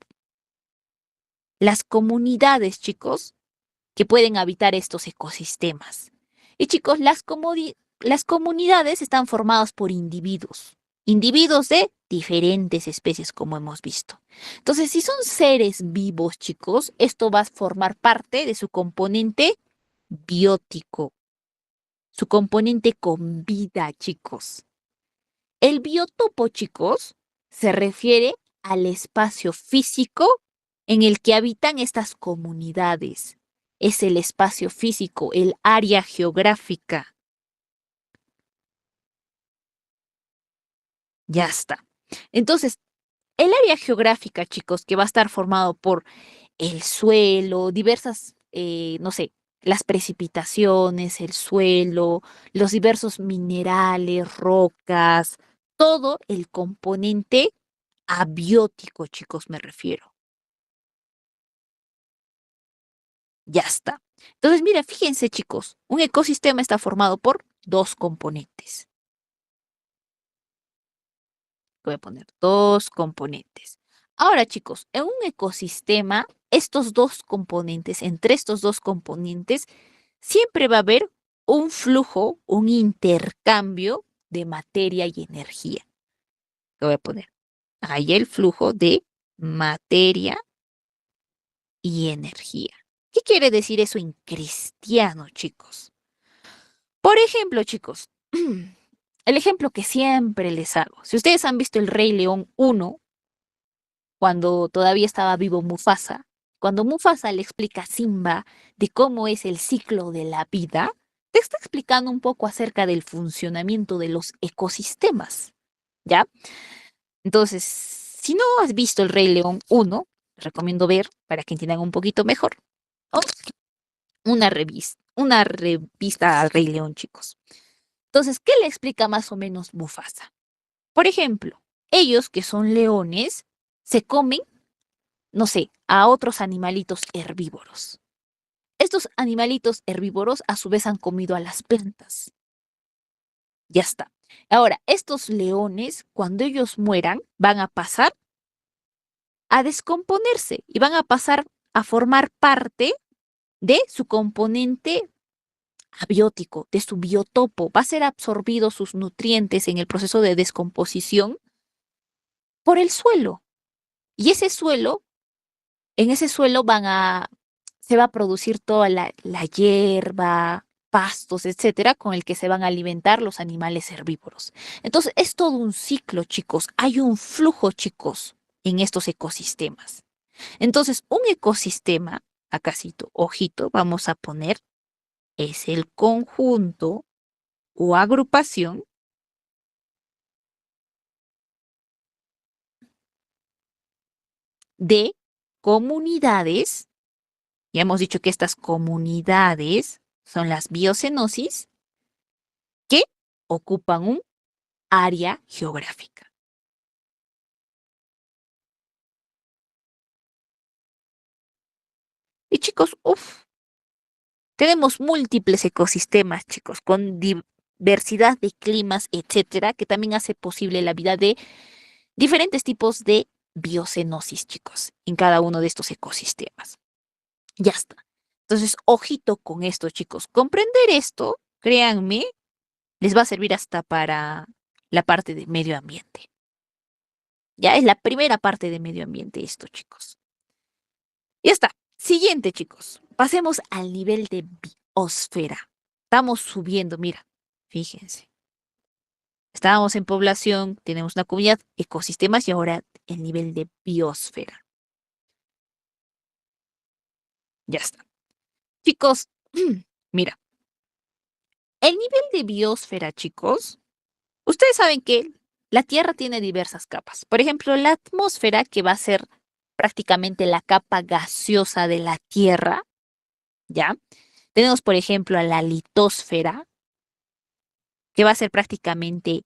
Las comunidades, chicos, que pueden habitar estos ecosistemas. Y chicos, las comunidades están formadas por individuos. Individuos de diferentes especies, como hemos visto. Entonces, si son seres vivos, chicos, esto va a formar parte de su componente biótico, su componente con vida, chicos. El biotopo, chicos, se refiere al espacio físico en el que habitan estas comunidades. Es el espacio físico, el área geográfica. Ya está. Entonces, el área geográfica, chicos, que va a estar formado por el suelo, diversas, no sé, las precipitaciones, el suelo, los diversos minerales, rocas, todo el componente abiótico, chicos, me refiero. Ya está. Entonces, mira, fíjense, chicos, un ecosistema está formado por dos componentes. Voy a poner dos componentes. Ahora, chicos, en un ecosistema, entre estos dos componentes, siempre va a haber un flujo, un intercambio de materia y energía. Lo voy a poner. Hay el flujo de materia y energía. ¿Qué quiere decir eso en cristiano, chicos? Por ejemplo, chicos, el ejemplo que siempre les hago. Si ustedes han visto El Rey León 1, cuando todavía estaba vivo Mufasa, cuando Mufasa le explica a Simba de cómo es el ciclo de la vida, te está explicando un poco acerca del funcionamiento de los ecosistemas, ¿ya? Entonces, si no has visto El Rey León 1, recomiendo ver para que entiendan un poquito mejor. O una revista al Rey León, chicos. Entonces, ¿qué le explica más o menos Mufasa? Por ejemplo, ellos que son leones se comen, no sé, a otros animalitos herbívoros. Estos animalitos herbívoros a su vez han comido a las plantas. Ya está. Ahora, estos leones, cuando ellos mueran, van a pasar a descomponerse y van a pasar a formar parte de su componente abiótico, de su biotopo. Va a ser absorbido sus nutrientes en el proceso de descomposición por el suelo. Y en ese suelo se va a producir toda la hierba, pastos, etcétera, con el que se van a alimentar los animales herbívoros. Entonces, es todo un ciclo, chicos. Hay un flujo, chicos, en estos ecosistemas. Entonces, un ecosistema, acácito, ojito, vamos a poner, es el conjunto o agrupación de comunidades. Ya hemos dicho que estas comunidades son las biocenosis que ocupan un área geográfica. Y chicos, tenemos múltiples ecosistemas, chicos, con diversidad de climas, etcétera, que también hace posible la vida de diferentes tipos de biocenosis, chicos, en cada uno de estos ecosistemas. Ya está. Entonces, ojito con esto, chicos. Comprender esto, créanme, les va a servir hasta para la parte de medio ambiente. Ya es la primera parte de medio ambiente esto, chicos. Ya está. Siguiente, chicos. Pasemos al nivel de biosfera. Estamos subiendo, mira, fíjense. Estábamos en población, tenemos una comunidad, ecosistemas y ahora el nivel de biosfera. Ya está. Chicos, mira, el nivel de biosfera, chicos, ustedes saben que la Tierra tiene diversas capas. Por ejemplo, la atmósfera, que va a ser prácticamente la capa gaseosa de la Tierra, ¿ya? Tenemos, por ejemplo, a la litosfera, que va a ser prácticamente,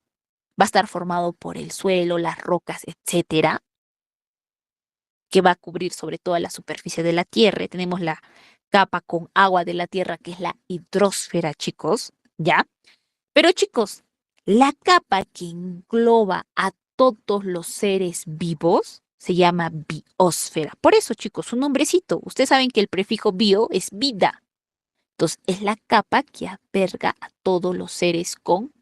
va a estar formado por el suelo, las rocas, etcétera, que va a cubrir sobre toda la superficie de la Tierra. Tenemos la capa con agua de la Tierra, que es la hidrosfera, chicos, ¿ya? Pero chicos, la capa que engloba a todos los seres vivos se llama biosfera. Por eso, chicos, su nombrecito. Ustedes saben que el prefijo bio es vida. Entonces, es la capa que alberga a todos los seres con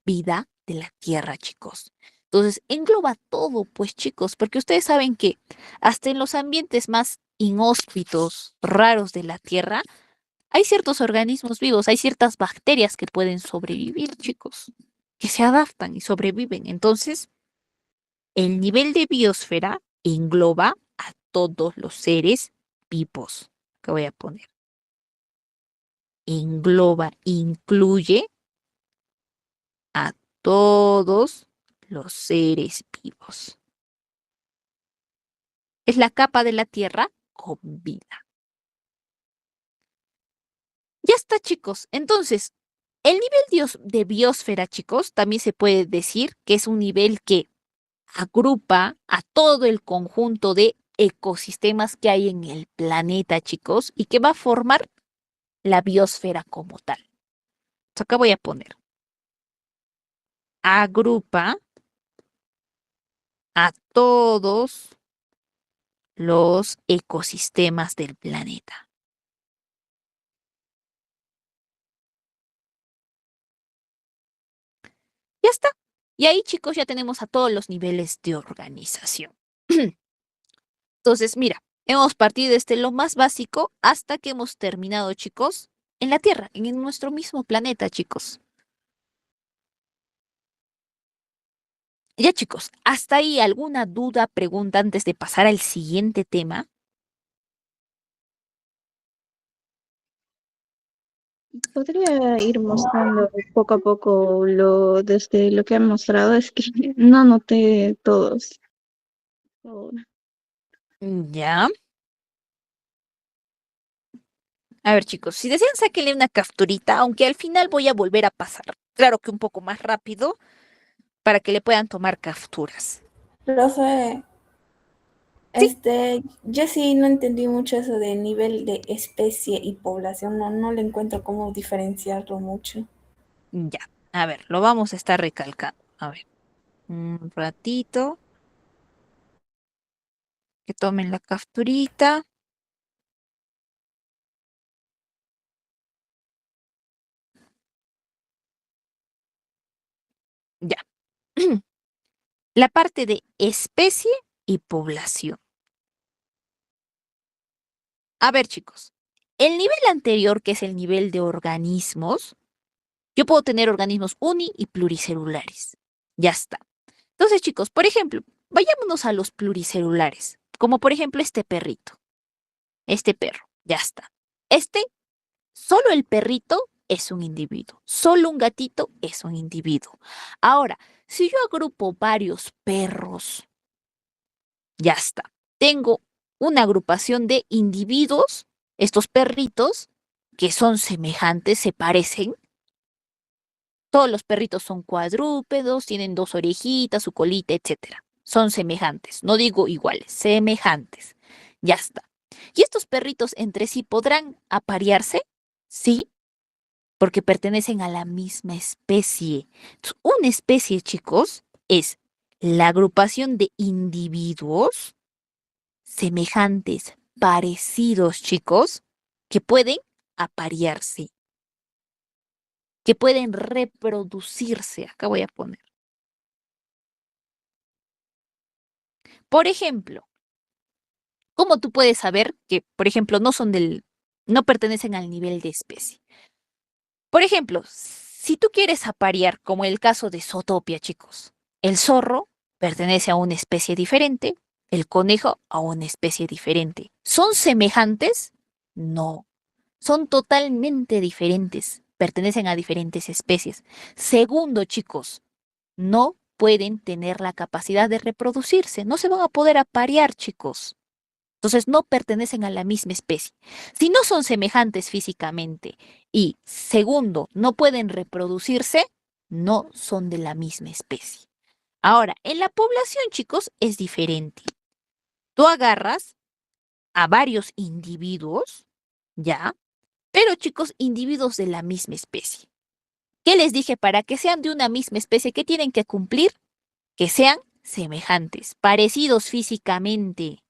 vida de la Tierra, chicos. Entonces, engloba todo, pues, chicos, porque ustedes saben que hasta en los ambientes más inhóspitos, raros de la Tierra, hay ciertos organismos vivos, hay ciertas bacterias que pueden sobrevivir, chicos, que se adaptan y sobreviven. Entonces, el nivel de biosfera engloba a todos los seres vivos. Que voy a poner. Engloba, incluye a todos los seres vivos. Es la capa de la Tierra con vida. Ya está, chicos. Entonces, el nivel de biosfera, chicos, también se puede decir que es un nivel que agrupa a todo el conjunto de ecosistemas que hay en el planeta, chicos, y que va a formar la biosfera como tal. Entonces, acá voy a poner, agrupa a todos los ecosistemas del planeta. Ya está. Y ahí, chicos, ya tenemos a todos los niveles de organización. Entonces, mira, hemos partido desde lo más básico hasta que hemos terminado, chicos, en la Tierra, en nuestro mismo planeta, chicos. Ya, chicos, ¿hasta ahí alguna duda, pregunta antes de pasar al siguiente tema? Podría ir mostrando poco a poco desde lo que han mostrado, es que no noté todos. Ahora. Ya. A ver, chicos, si desean, sáquenle una capturita, aunque al final voy a volver a pasar. Claro que un poco más rápido para que le puedan tomar capturas. Profe, Sí, yo sí no entendí mucho eso de nivel de especie y población, no le encuentro cómo diferenciarlo mucho. ya. A ver, lo vamos a estar recalcando. A ver, un ratito. Que tomen la capturita. Ya. La parte de especie y población. A ver, chicos. El nivel anterior, que es el nivel de organismos, yo puedo tener organismos uni y pluricelulares. Ya está. Entonces, chicos, por ejemplo, vayámonos a los pluricelulares, como por ejemplo este perrito, este perro, ya está. Este, solo el perrito es un individuo, solo un gatito es un individuo. Ahora, si yo agrupo varios perros, ya está. Tengo una agrupación de individuos, estos perritos, que son semejantes, se parecen. Todos los perritos son cuadrúpedos, tienen dos orejitas, su colita, etcétera. Son semejantes, no digo iguales, semejantes. Ya está. ¿Y estos perritos entre sí podrán aparearse? Sí, porque pertenecen a la misma especie. Entonces, una especie, chicos, es la agrupación de individuos semejantes, parecidos, chicos, que pueden aparearse, que pueden reproducirse. Acá voy a poner. Por ejemplo, ¿cómo tú puedes saber que, por ejemplo, no pertenecen al nivel de especie? Por ejemplo, si tú quieres aparear, como el caso de Zootopia, chicos, el zorro pertenece a una especie diferente, el conejo a una especie diferente. ¿Son semejantes? No, son totalmente diferentes, pertenecen a diferentes especies. Segundo, chicos, no pueden tener la capacidad de reproducirse, no se van a poder aparear, chicos. Entonces no pertenecen a la misma especie. Si no son semejantes físicamente y segundo, no pueden reproducirse, no son de la misma especie. Ahora, en la población, chicos, es diferente. Tú agarras a varios individuos, ¿ya? Pero, chicos, individuos de la misma especie. ¿Qué les dije? Para que sean de una misma especie, ¿qué tienen que cumplir? Que sean semejantes, parecidos físicamente.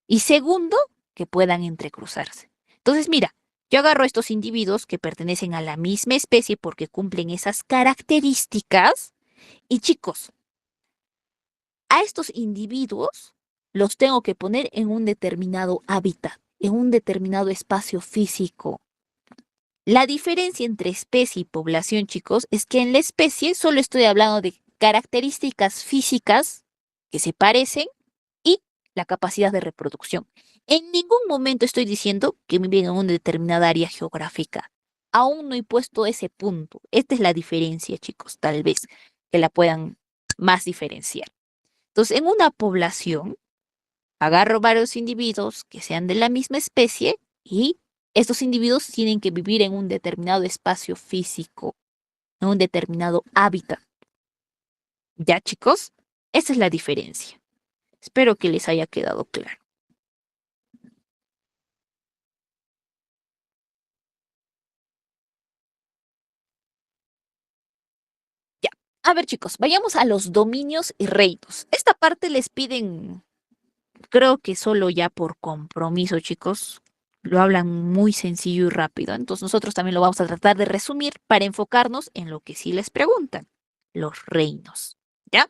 Y segundo, que puedan entrecruzarse. Entonces, mira, yo agarro estos individuos que pertenecen a la misma especie porque cumplen esas características. Y chicos, a estos individuos los tengo que poner en un determinado hábitat, en un determinado espacio físico. La diferencia entre especie y población, chicos, es que en la especie solo estoy hablando de características físicas que se parecen y la capacidad de reproducción. En ningún momento estoy diciendo que viven en una determinada área geográfica. Aún no he puesto ese punto. Esta es la diferencia, chicos, tal vez que la puedan más diferenciar. Entonces, en una población, agarro varios individuos que sean de la misma especie y Estos individuos tienen que vivir en un determinado espacio físico, en un determinado hábitat. ¿Ya, chicos? Esa es la diferencia. Espero que les haya quedado claro. Ya. A ver, chicos, vayamos a los dominios y reinos. Esta parte les piden, creo que solo ya por compromiso, chicos. Lo hablan muy sencillo y rápido. Entonces nosotros también lo vamos a tratar de resumir para enfocarnos en lo que sí les preguntan, los reinos. ¿Ya?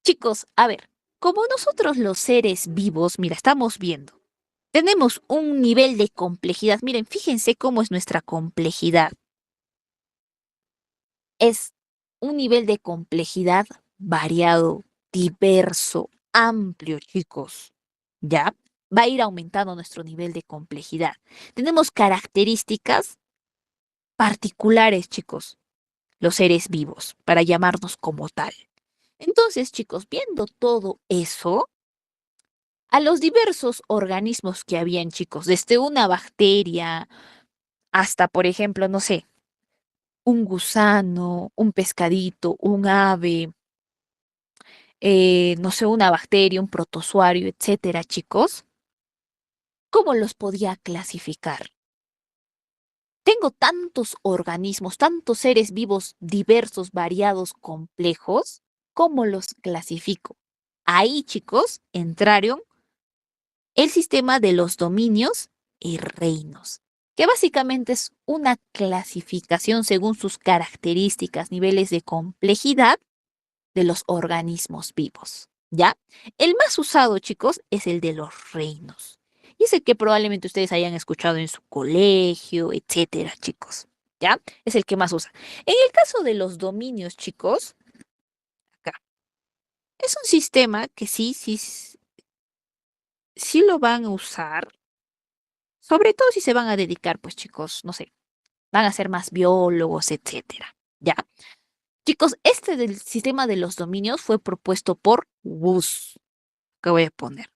Chicos, a ver, como nosotros los seres vivos, mira, estamos viendo, tenemos un nivel de complejidad. Miren, fíjense cómo es nuestra complejidad. Es un nivel de complejidad variado, diverso, amplio, chicos. ¿Ya? Va a ir aumentando nuestro nivel de complejidad. Tenemos características particulares, chicos, los seres vivos, para llamarnos como tal. Entonces, chicos, viendo todo eso, a los diversos organismos que habían, chicos, desde una bacteria hasta, por ejemplo, no sé, un gusano, un pescadito, un ave, no sé, una bacteria, un protozoario, etcétera, chicos, ¿cómo los podía clasificar? Tengo tantos organismos, tantos seres vivos diversos, variados, complejos, ¿cómo los clasifico? Ahí, chicos, entraron el sistema de los dominios y reinos, que básicamente es una clasificación según sus características, niveles de complejidad de los organismos vivos, ¿ya? El más usado, chicos, es el de los reinos. Y es el que probablemente ustedes hayan escuchado en su colegio, etcétera, chicos, ¿ya? Es el que más usa. En el caso de los dominios, chicos, acá, es un sistema que sí lo van a usar, sobre todo si se van a dedicar, pues chicos, no sé, van a ser más biólogos, etcétera, ¿ya? Chicos, este del sistema de los dominios fue propuesto por Woose, que voy a poner,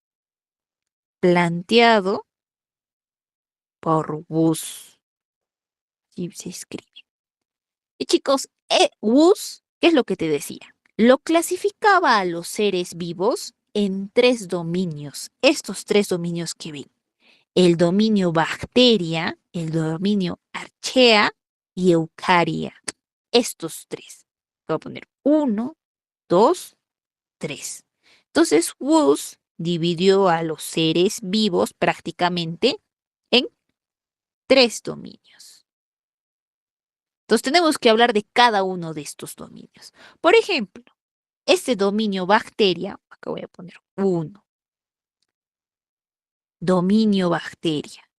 planteado por Woose, y se escribe. Y chicos, Woose, ¿qué es lo que te decía? Lo clasificaba a los seres vivos en tres dominios, estos tres dominios que ven. El dominio bacteria, el dominio archea y eucaria. Estos tres. Voy a poner 1, 2, 3. Entonces, Woose dividió a los seres vivos prácticamente en tres dominios. Entonces, tenemos que hablar de cada uno de estos dominios. Por ejemplo, este dominio bacteria, acá voy a poner 1. Dominio bacteria.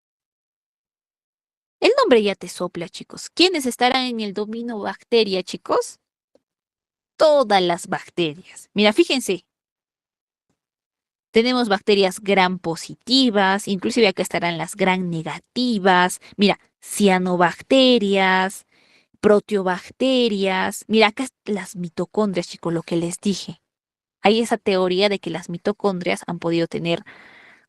El nombre ya te sopla, chicos. ¿Quiénes estarán en el dominio bacteria, chicos? Todas las bacterias. Mira, fíjense, tenemos bacterias gram positivas, inclusive acá estarán las gram negativas. Mira, cianobacterias, proteobacterias. Mira, acá las mitocondrias, chicos, lo que les dije. Hay esa teoría de que las mitocondrias han podido tener,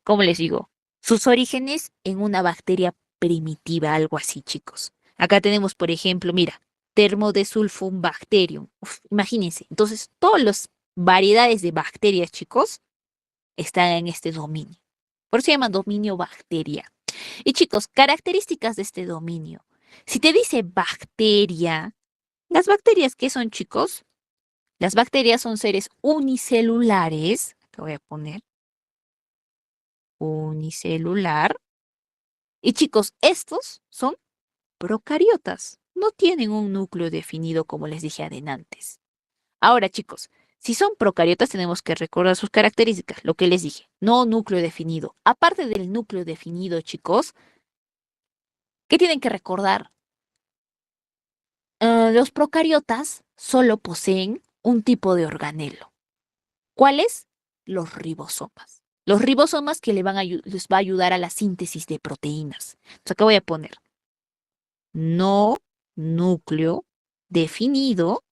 ¿cómo les digo? Sus orígenes en una bacteria primitiva, algo así, chicos. Acá tenemos, por ejemplo, mira, Thermodesulfum bacterium. Uf, imagínense. Entonces, todas las variedades de bacterias, chicos, están en este dominio. Por eso se llama dominio bacteria. Y chicos, características de este dominio. Si te dice bacteria, las bacterias, ¿qué son, chicos? Las bacterias son seres unicelulares. Acá voy a poner unicelular. Y chicos, estos son procariotas. No tienen un núcleo definido como les dije adelante. Ahora, chicos, si son procariotas tenemos que recordar sus características, lo que les dije, no núcleo definido. Aparte del núcleo definido, chicos, ¿qué tienen que recordar? Los procariotas solo poseen un tipo de organelo. ¿Cuáles? Los ribosomas. Los ribosomas que les va a ayudar a la síntesis de proteínas. Entonces acá voy a poner no núcleo definido.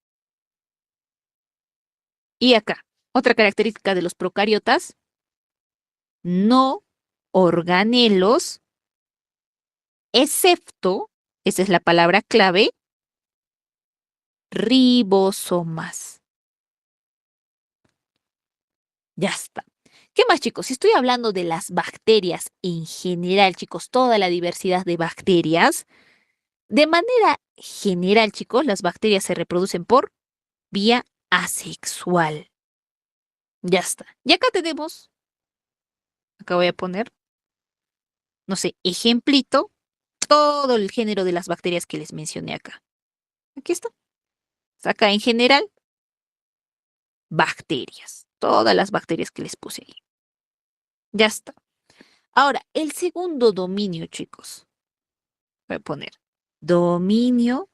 Y acá, otra característica de los procariotas, no organelos excepto, esa es la palabra clave, ribosomas. Ya está. ¿Qué más, chicos? Si estoy hablando de las bacterias en general, chicos, toda la diversidad de bacterias, de manera general, chicos, las bacterias se reproducen por vía asexual. Ya está. Y acá tenemos, acá voy a poner, no sé, ejemplito, todo el género de las bacterias que les mencioné acá. Aquí está. Acá en general, bacterias. Todas las bacterias que les puse ahí. Ya está. Ahora, el segundo dominio, chicos. Voy a poner dominio.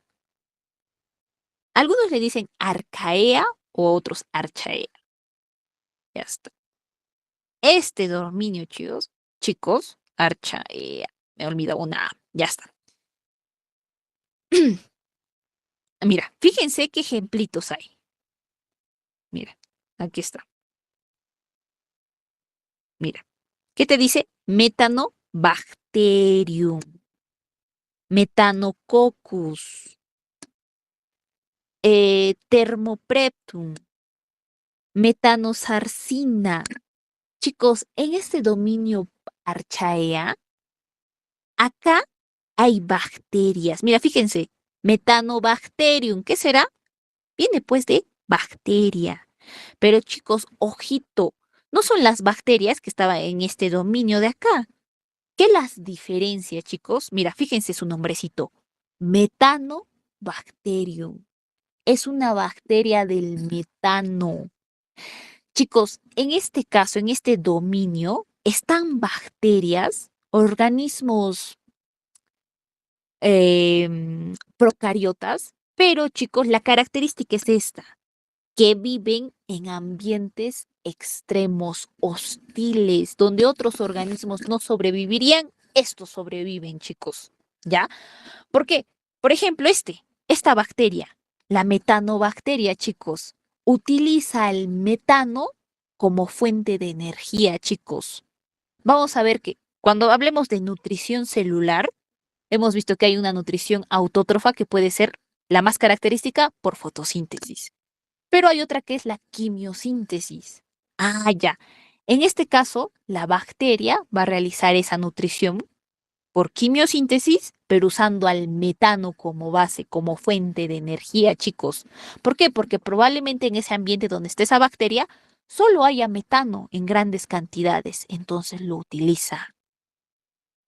Algunos le dicen arcaea o otros archaea. Ya está. Este dominio, chicos, archaea. Me he olvidado una A. Ya está. Mira, fíjense qué ejemplitos hay. Mira, aquí está. Mira, ¿qué te dice? Metanobacterium, Metanococcus, Thermopreptum, Metanosarcina. Chicos, en este dominio Archaea, acá hay bacterias. Mira, fíjense, Metanobacterium, ¿qué será? Viene pues de bacteria. Pero chicos, ojito, no son las bacterias que estaban en este dominio de acá. ¿Qué las diferencia, chicos? Mira, fíjense su nombrecito. Metanobacterium. Es una bacteria del metano. Chicos, en este caso, en este dominio, están bacterias, organismos procariotas, pero chicos, la característica es esta, que viven en ambientes extremos, hostiles, donde otros organismos no sobrevivirían, estos sobreviven, chicos. ¿Ya? ¿Por qué? Por ejemplo, esta bacteria, la metanobacteria, chicos, utiliza el metano como fuente de energía, chicos. Vamos a ver que cuando hablemos de nutrición celular, hemos visto que hay una nutrición autótrofa que puede ser la más característica por fotosíntesis. Pero hay otra que es la quimiosíntesis. Ah, ya. En este caso, la bacteria va a realizar esa nutrición por quimiosíntesis, pero usando al metano como base, como fuente de energía, chicos. ¿Por qué? Porque probablemente en ese ambiente donde esté esa bacteria, solo haya metano en grandes cantidades, entonces lo utiliza.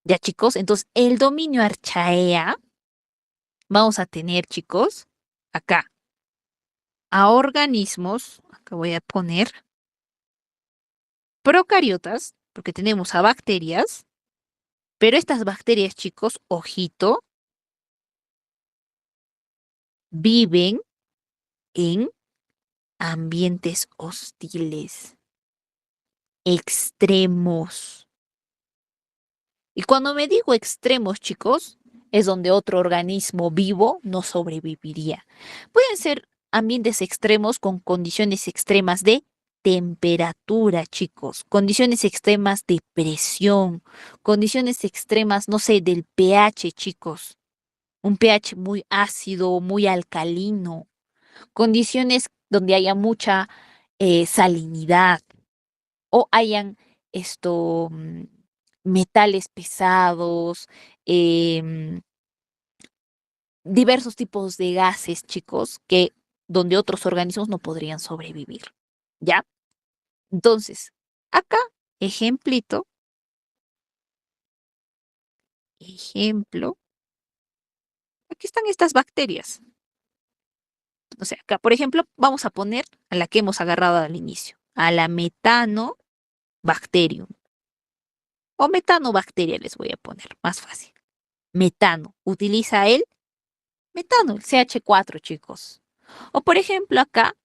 Ya, chicos, entonces el dominio Archaea, vamos a tener, chicos, acá, a organismos, acá voy a poner procariotas, porque tenemos a bacterias, pero estas bacterias, chicos, ojito, viven en ambientes hostiles, extremos. Y cuando me digo extremos, chicos, es donde otro organismo vivo no sobreviviría. Pueden ser ambientes extremos con condiciones extremas de temperatura, chicos, condiciones extremas de presión, condiciones extremas, no sé, del pH, chicos, un pH muy ácido, muy alcalino, condiciones donde haya mucha salinidad o hayan esto, metales pesados, em, diversos tipos de gases, chicos, que donde otros organismos no podrían sobrevivir. ¿Ya? Entonces, acá, ejemplito, ejemplo, aquí están estas bacterias. O sea, acá, por ejemplo, vamos a poner a la que hemos agarrado al inicio, a la metanobacterium. O metanobacteria les voy a poner, más fácil. Metano, utiliza el metano, el CH4, chicos. O por ejemplo acá,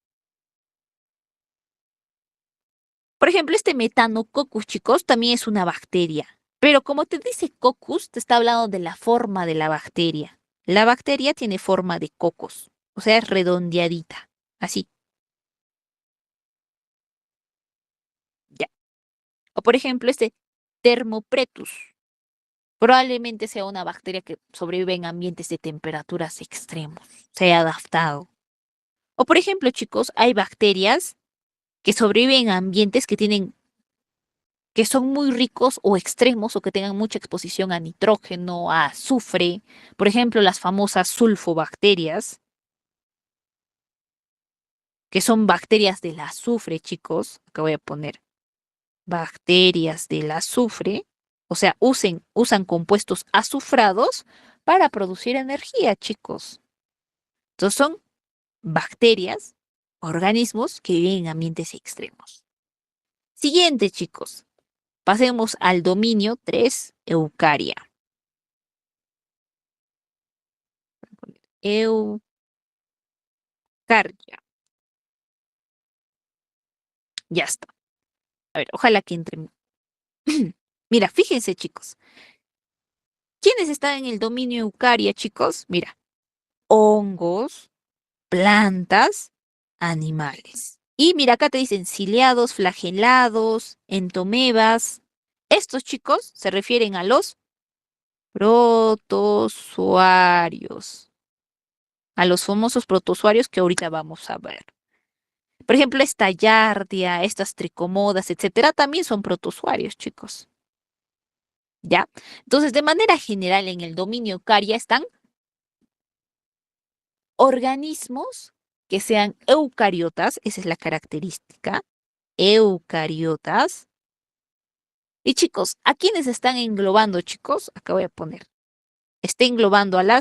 por ejemplo este metanococcus, chicos, también es una bacteria. Pero como te dice coccus, te está hablando de la forma de la bacteria. La bacteria tiene forma de cocos, o sea, es redondeadita, así, ya. O por ejemplo este Thermopretus. Probablemente sea una bacteria que sobrevive en ambientes de temperaturas extremos, se ha adaptado. O por ejemplo, chicos, hay bacterias que sobreviven en ambientes que son muy ricos o extremos o que tengan mucha exposición a nitrógeno, a azufre. Por ejemplo, las famosas sulfobacterias, que son bacterias del azufre, chicos. Acá voy a poner bacterias del azufre. O sea, usan compuestos azufrados para producir energía, chicos. Entonces son bacterias, organismos que viven en ambientes extremos. Siguiente, chicos. Pasemos al dominio 3, Eucaria. Eucarya. Ya está. A ver, ojalá que entre. Mira, fíjense, chicos. ¿Quiénes están en el dominio Eucaria, chicos? Mira, hongos, plantas, animales. Y mira, acá te dicen ciliados, flagelados, entomebas. Estos, chicos, se refieren a los protozoarios. A los famosos protozoarios que ahorita vamos a ver. Por ejemplo, esta yardia, estas tricomodas, etcétera, también son protozoarios, chicos. ¿Ya? Entonces, de manera general, en el dominio Eucaria están organismos que sean eucariotas, esa es la característica, eucariotas. Y chicos, ¿a quiénes están englobando, chicos? Acá voy a poner. Está englobando a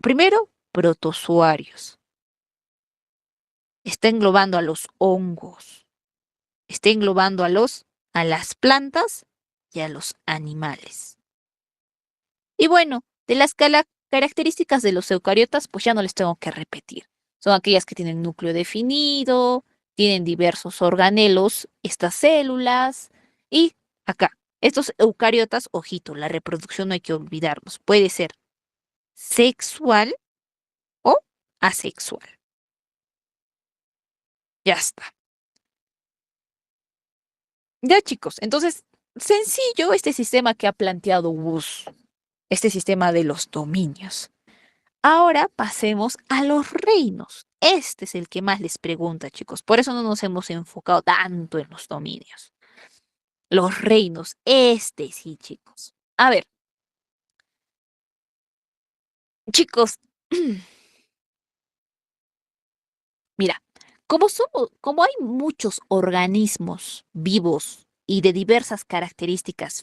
primero, protozoarios. Está englobando a los hongos. Está englobando a las plantas y a los animales. Y bueno, de las características de los eucariotas, pues ya no les tengo que repetir. Son aquellas que tienen núcleo definido, tienen diversos organelos, estas células. Y acá, estos eucariotas, ojito, la reproducción no hay que olvidarlos. Puede ser sexual o asexual. Ya está. Ya chicos, entonces, sencillo este sistema que ha planteado Woose, este sistema de los dominios. Ahora pasemos a los reinos. Este es el que más les pregunta, chicos. Por eso no nos hemos enfocado tanto en los dominios. Los reinos, este sí, chicos. A ver, chicos, mira, como hay muchos organismos vivos y de diversas características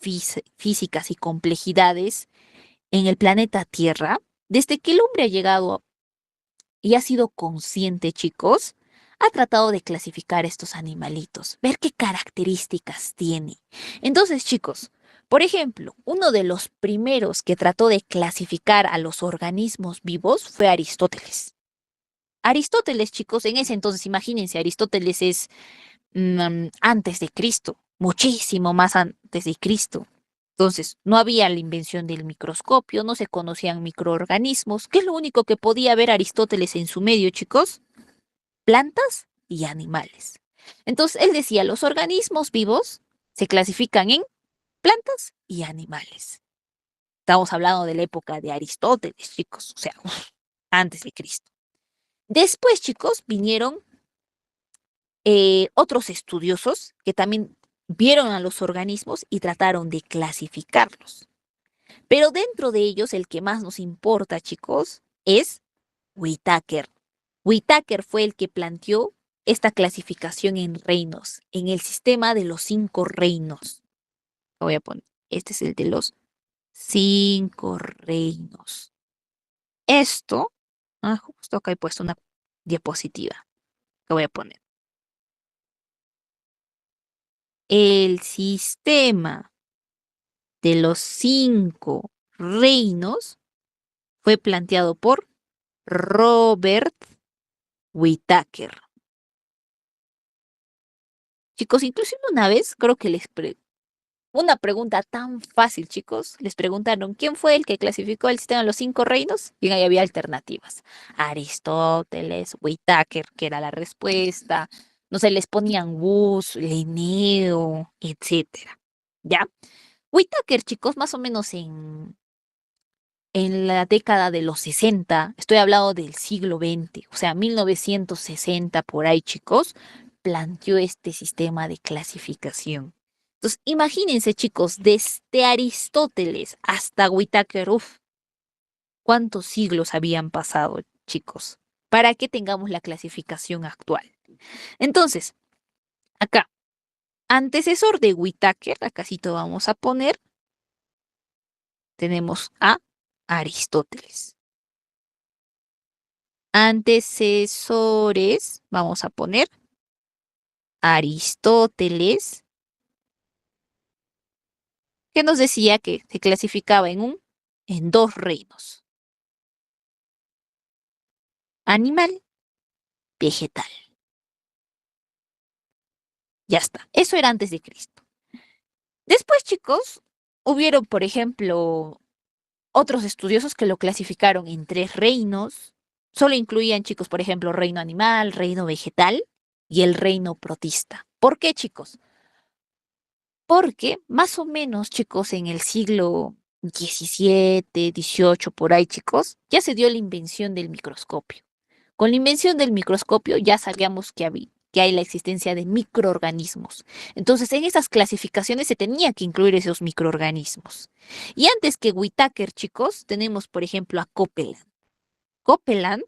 físicas y complejidades en el planeta Tierra, desde que el hombre ha llegado y ha sido consciente, chicos, ha tratado de clasificar estos animalitos, ver qué características tiene. Entonces, chicos, por ejemplo, uno de los primeros que trató de clasificar a los organismos vivos fue Aristóteles. Aristóteles, chicos, en ese entonces, imagínense, Aristóteles es antes de Cristo, muchísimo más antes de Cristo. Entonces, no había la invención del microscopio, no se conocían microorganismos. ¿Qué es lo único que podía ver Aristóteles en su medio, chicos? Plantas y animales. Entonces, él decía, los organismos vivos se clasifican en plantas y animales. Estamos hablando de la época de Aristóteles, chicos, o sea, antes de Cristo. Después, chicos, vinieron otros estudiosos que también vieron a los organismos y trataron de clasificarlos. Pero dentro de ellos, el que más nos importa, chicos, es Whittaker. Whittaker fue el que planteó esta clasificación en reinos, en el sistema de los 5 reinos. Lo voy a poner. Este es el de los 5 reinos. Esto, justo acá he puesto una diapositiva que voy a poner. El sistema de los 5 reinos fue planteado por Robert Whittaker. Chicos, inclusive una vez, creo que una pregunta tan fácil, chicos, les preguntaron quién fue el que clasificó el sistema de los 5 reinos y ahí había alternativas. Aristóteles, Whittaker, que era la respuesta. No sé, les ponían Woose, Linneo, etcétera. ¿Ya? Whittaker, chicos, más o menos en la década de los 60, estoy hablando del siglo XX, o sea, 1960 por ahí, chicos, planteó este sistema de clasificación. Entonces, imagínense, chicos, desde Aristóteles hasta Whittaker, uf, ¿cuántos siglos habían pasado, chicos? Para que tengamos la clasificación actual. Entonces, acá, antecesor de Whittaker, acá sí todo vamos a poner, tenemos a Aristóteles. Antecesores, vamos a poner Aristóteles, que nos decía que se clasificaba en dos reinos: animal, vegetal. Ya está. Eso era antes de Cristo. Después, chicos, hubieron, por ejemplo, otros estudiosos que lo clasificaron en tres reinos. Solo incluían, chicos, por ejemplo, reino animal, reino vegetal y el reino protista. ¿Por qué, chicos? Porque más o menos, chicos, en el siglo XVII, XVIII, por ahí, chicos, ya se dio la invención del microscopio. Con la invención del microscopio ya sabíamos que hay la existencia de microorganismos. Entonces, en esas clasificaciones se tenía que incluir esos microorganismos. Y antes que Whittaker, chicos, tenemos, por ejemplo, a Copeland. Copeland,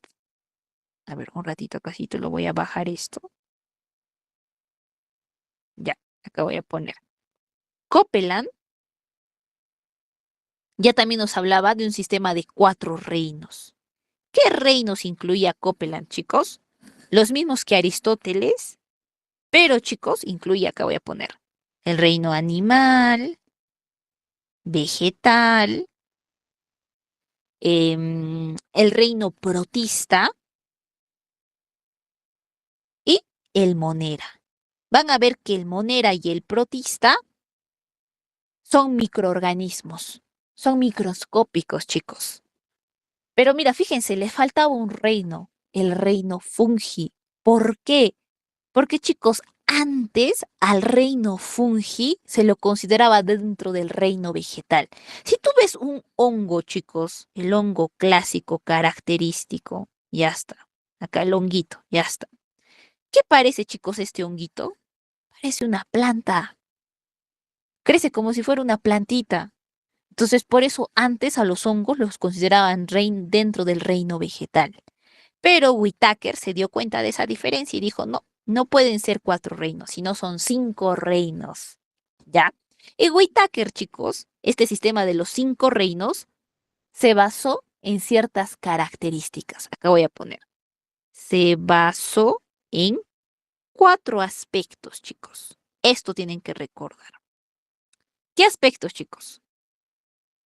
a ver, un ratito, casito, lo voy a bajar esto. Ya, acá voy a poner. Copeland ya también nos hablaba de un sistema de 4 reinos. ¿Qué reinos incluía Copeland, chicos? Los mismos que Aristóteles, pero, chicos, incluye, acá voy a poner, el reino animal, vegetal, el reino protista y el monera. Van a ver que el monera y el protista son microorganismos, son microscópicos, chicos. Pero mira, fíjense, le faltaba un reino, el reino fungi. ¿Por qué? Porque, chicos, antes al reino fungi se lo consideraba dentro del reino vegetal. Si tú ves un hongo, chicos, el hongo clásico característico, ya está. Acá el honguito, ya está. ¿Qué parece, chicos, este honguito? Parece una planta. Crece como si fuera una plantita. Entonces, por eso antes a los hongos los consideraban dentro del reino vegetal. Pero Whittaker se dio cuenta de esa diferencia y dijo, no, no pueden ser 4 reinos, sino son 5 reinos. ¿Ya? Y Whittaker, chicos, este sistema de los 5 reinos se basó en ciertas características. Acá voy a poner. Se basó en 4 aspectos, chicos. Esto tienen que recordar. ¿Qué aspectos, chicos?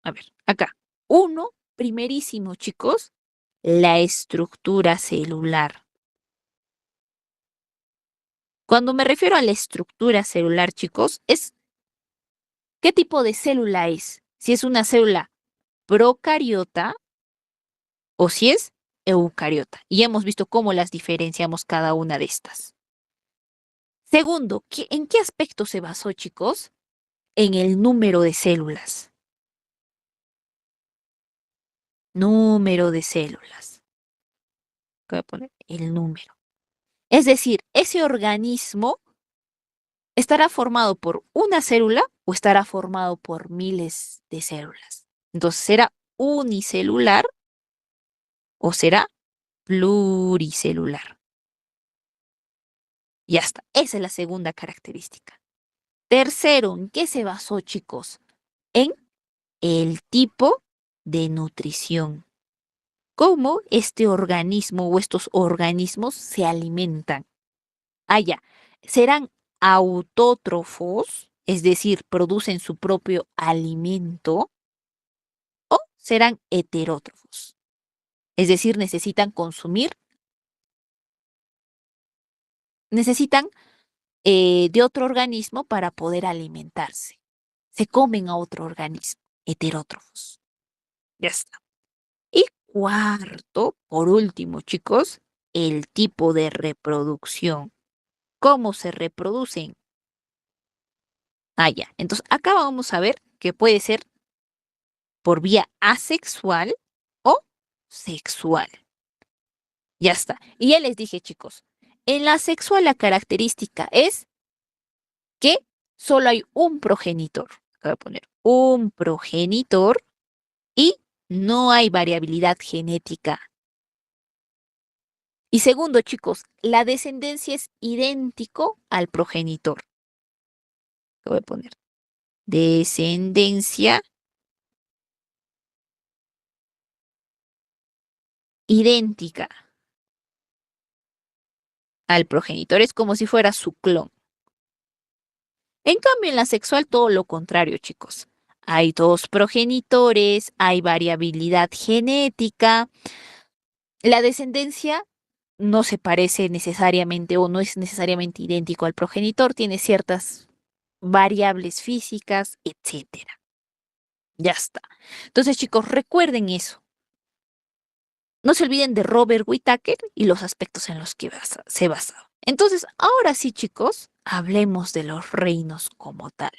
A ver, acá. Uno, primerísimo, chicos, la estructura celular. Cuando me refiero a la estructura celular, chicos, es qué tipo de célula es. Si es una célula procariota o si es eucariota. Y hemos visto cómo las diferenciamos cada una de estas. Segundo, ¿en qué aspecto se basó, chicos? En el número de células. Número de células. Voy a poner el número. Es decir, ese organismo estará formado por una célula o estará formado por miles de células. Entonces, ¿será unicelular o será pluricelular? Ya está. Esa es la segunda característica. Tercero, ¿en qué se basó, chicos? En el tipo de nutrición. ¿Cómo este organismo o estos organismos se alimentan? Ah, ya. ¿Serán autótrofos, es decir, producen su propio alimento, o serán heterótrofos, es decir, necesitan de otro organismo para poder alimentarse? Se comen a otro organismo, heterótrofos. Ya está. Y cuarto, por último, chicos, el tipo de reproducción. ¿Cómo se reproducen? Ah, ya. Entonces, acá vamos a ver que puede ser por vía asexual o sexual. Ya está. Y ya les dije, chicos, en la sexual la característica es que solo hay un progenitor. Acá voy a poner un progenitor y no hay variabilidad genética. Y segundo, chicos, la descendencia es idéntico al progenitor. Acá voy a poner descendencia idéntica al progenitor. Es como si fuera su clon. En cambio, en la sexual todo lo contrario, chicos. Hay dos progenitores, hay variabilidad genética. La descendencia no se parece necesariamente o no es necesariamente idéntico al progenitor, tiene ciertas variables físicas, etcétera. Ya está. Entonces, chicos, recuerden eso. No se olviden de Robert Whittaker y los aspectos en los que se basa. Entonces, ahora sí, chicos, hablemos de los reinos como tal.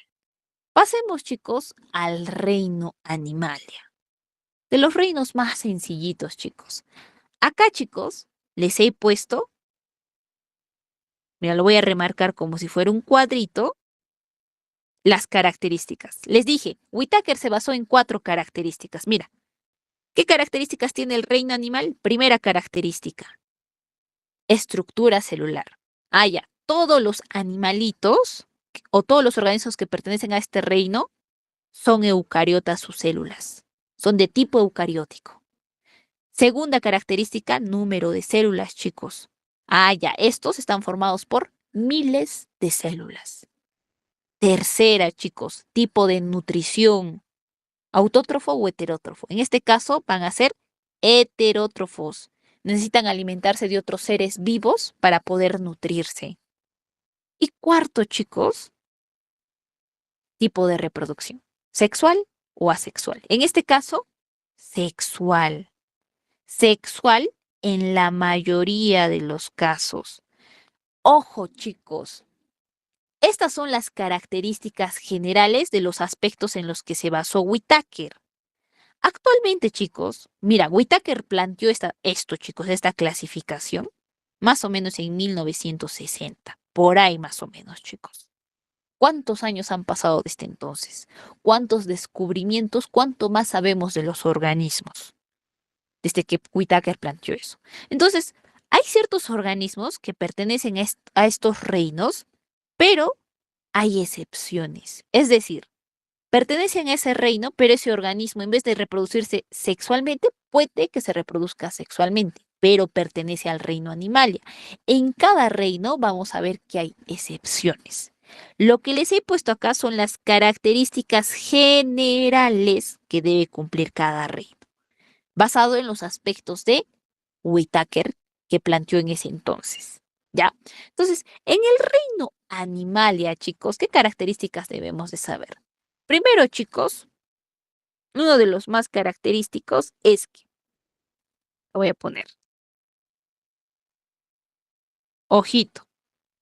Pasemos, chicos, al reino Animalia. De los reinos más sencillitos, chicos. Acá, chicos, les he puesto, mira, lo voy a remarcar como si fuera un cuadrito, las características. Les dije, Whittaker se basó en 4 características. Mira, ¿qué características tiene el reino animal? Primera característica, estructura celular. Ah, ya, todos los animalitos o todos los organismos que pertenecen a este reino son eucariotas sus células. Son de tipo eucariótico. Segunda característica, número de células, chicos. Ah, ya, estos están formados por miles de células. Tercera, chicos, tipo de nutrición, autótrofo o heterótrofo. En este caso van a ser heterótrofos. Necesitan alimentarse de otros seres vivos para poder nutrirse. Y cuarto, chicos, tipo de reproducción, sexual o asexual. En este caso, sexual. Sexual en la mayoría de los casos. Ojo, chicos. Estas son las características generales de los aspectos en los que se basó Whittaker. Actualmente, chicos, mira, Whittaker planteó esta clasificación, más o menos en 1960. Por ahí más o menos, chicos. ¿Cuántos años han pasado desde entonces? ¿Cuántos descubrimientos, cuánto más sabemos de los organismos desde que Whittaker planteó eso? Entonces, hay ciertos organismos que pertenecen a estos reinos, pero hay excepciones. Es decir, pertenecen a ese reino, pero ese organismo, en vez de reproducirse sexualmente, puede que se reproduzca sexualmente, pero pertenece al reino Animalia. En cada reino vamos a ver que hay excepciones. Lo que les he puesto acá son las características generales que debe cumplir cada reino, basado en los aspectos de Whittaker que planteó en ese entonces. ¿Ya? Entonces, en el reino Animalia, chicos, ¿qué características debemos de saber? Primero, chicos, uno de los más característicos es que, lo voy a poner, ojito,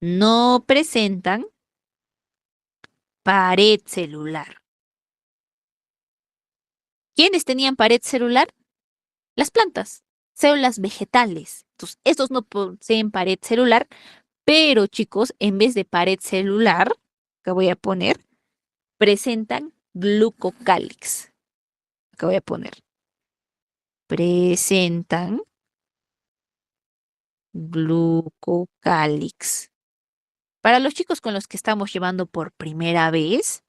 no presentan pared celular. ¿Quiénes tenían pared celular? Las plantas, células vegetales. Entonces, estos no poseen pared celular, pero chicos, en vez de pared celular, que voy a poner, presentan glucocálix. Acá voy a poner. Presentan glucocálix. Para los chicos con los que estamos llevando por primera vez,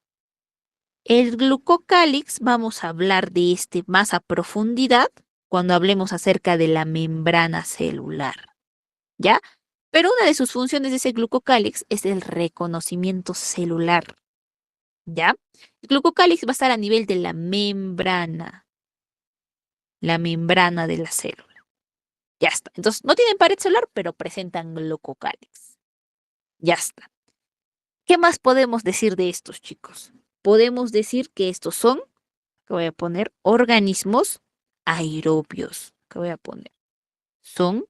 el glucocálix vamos a hablar de este más a profundidad cuando hablemos acerca de la membrana celular, ¿ya? Pero una de sus funciones de ese glucocálix es el reconocimiento celular, ¿ya? El glucocálix va a estar a nivel de la membrana de la célula. Ya está. Entonces, no tienen pared celular, pero presentan glucocálix. Ya está. ¿Qué más podemos decir de estos, chicos? Podemos decir que estos son, que voy a poner, organismos aerobios. Que voy a poner. Son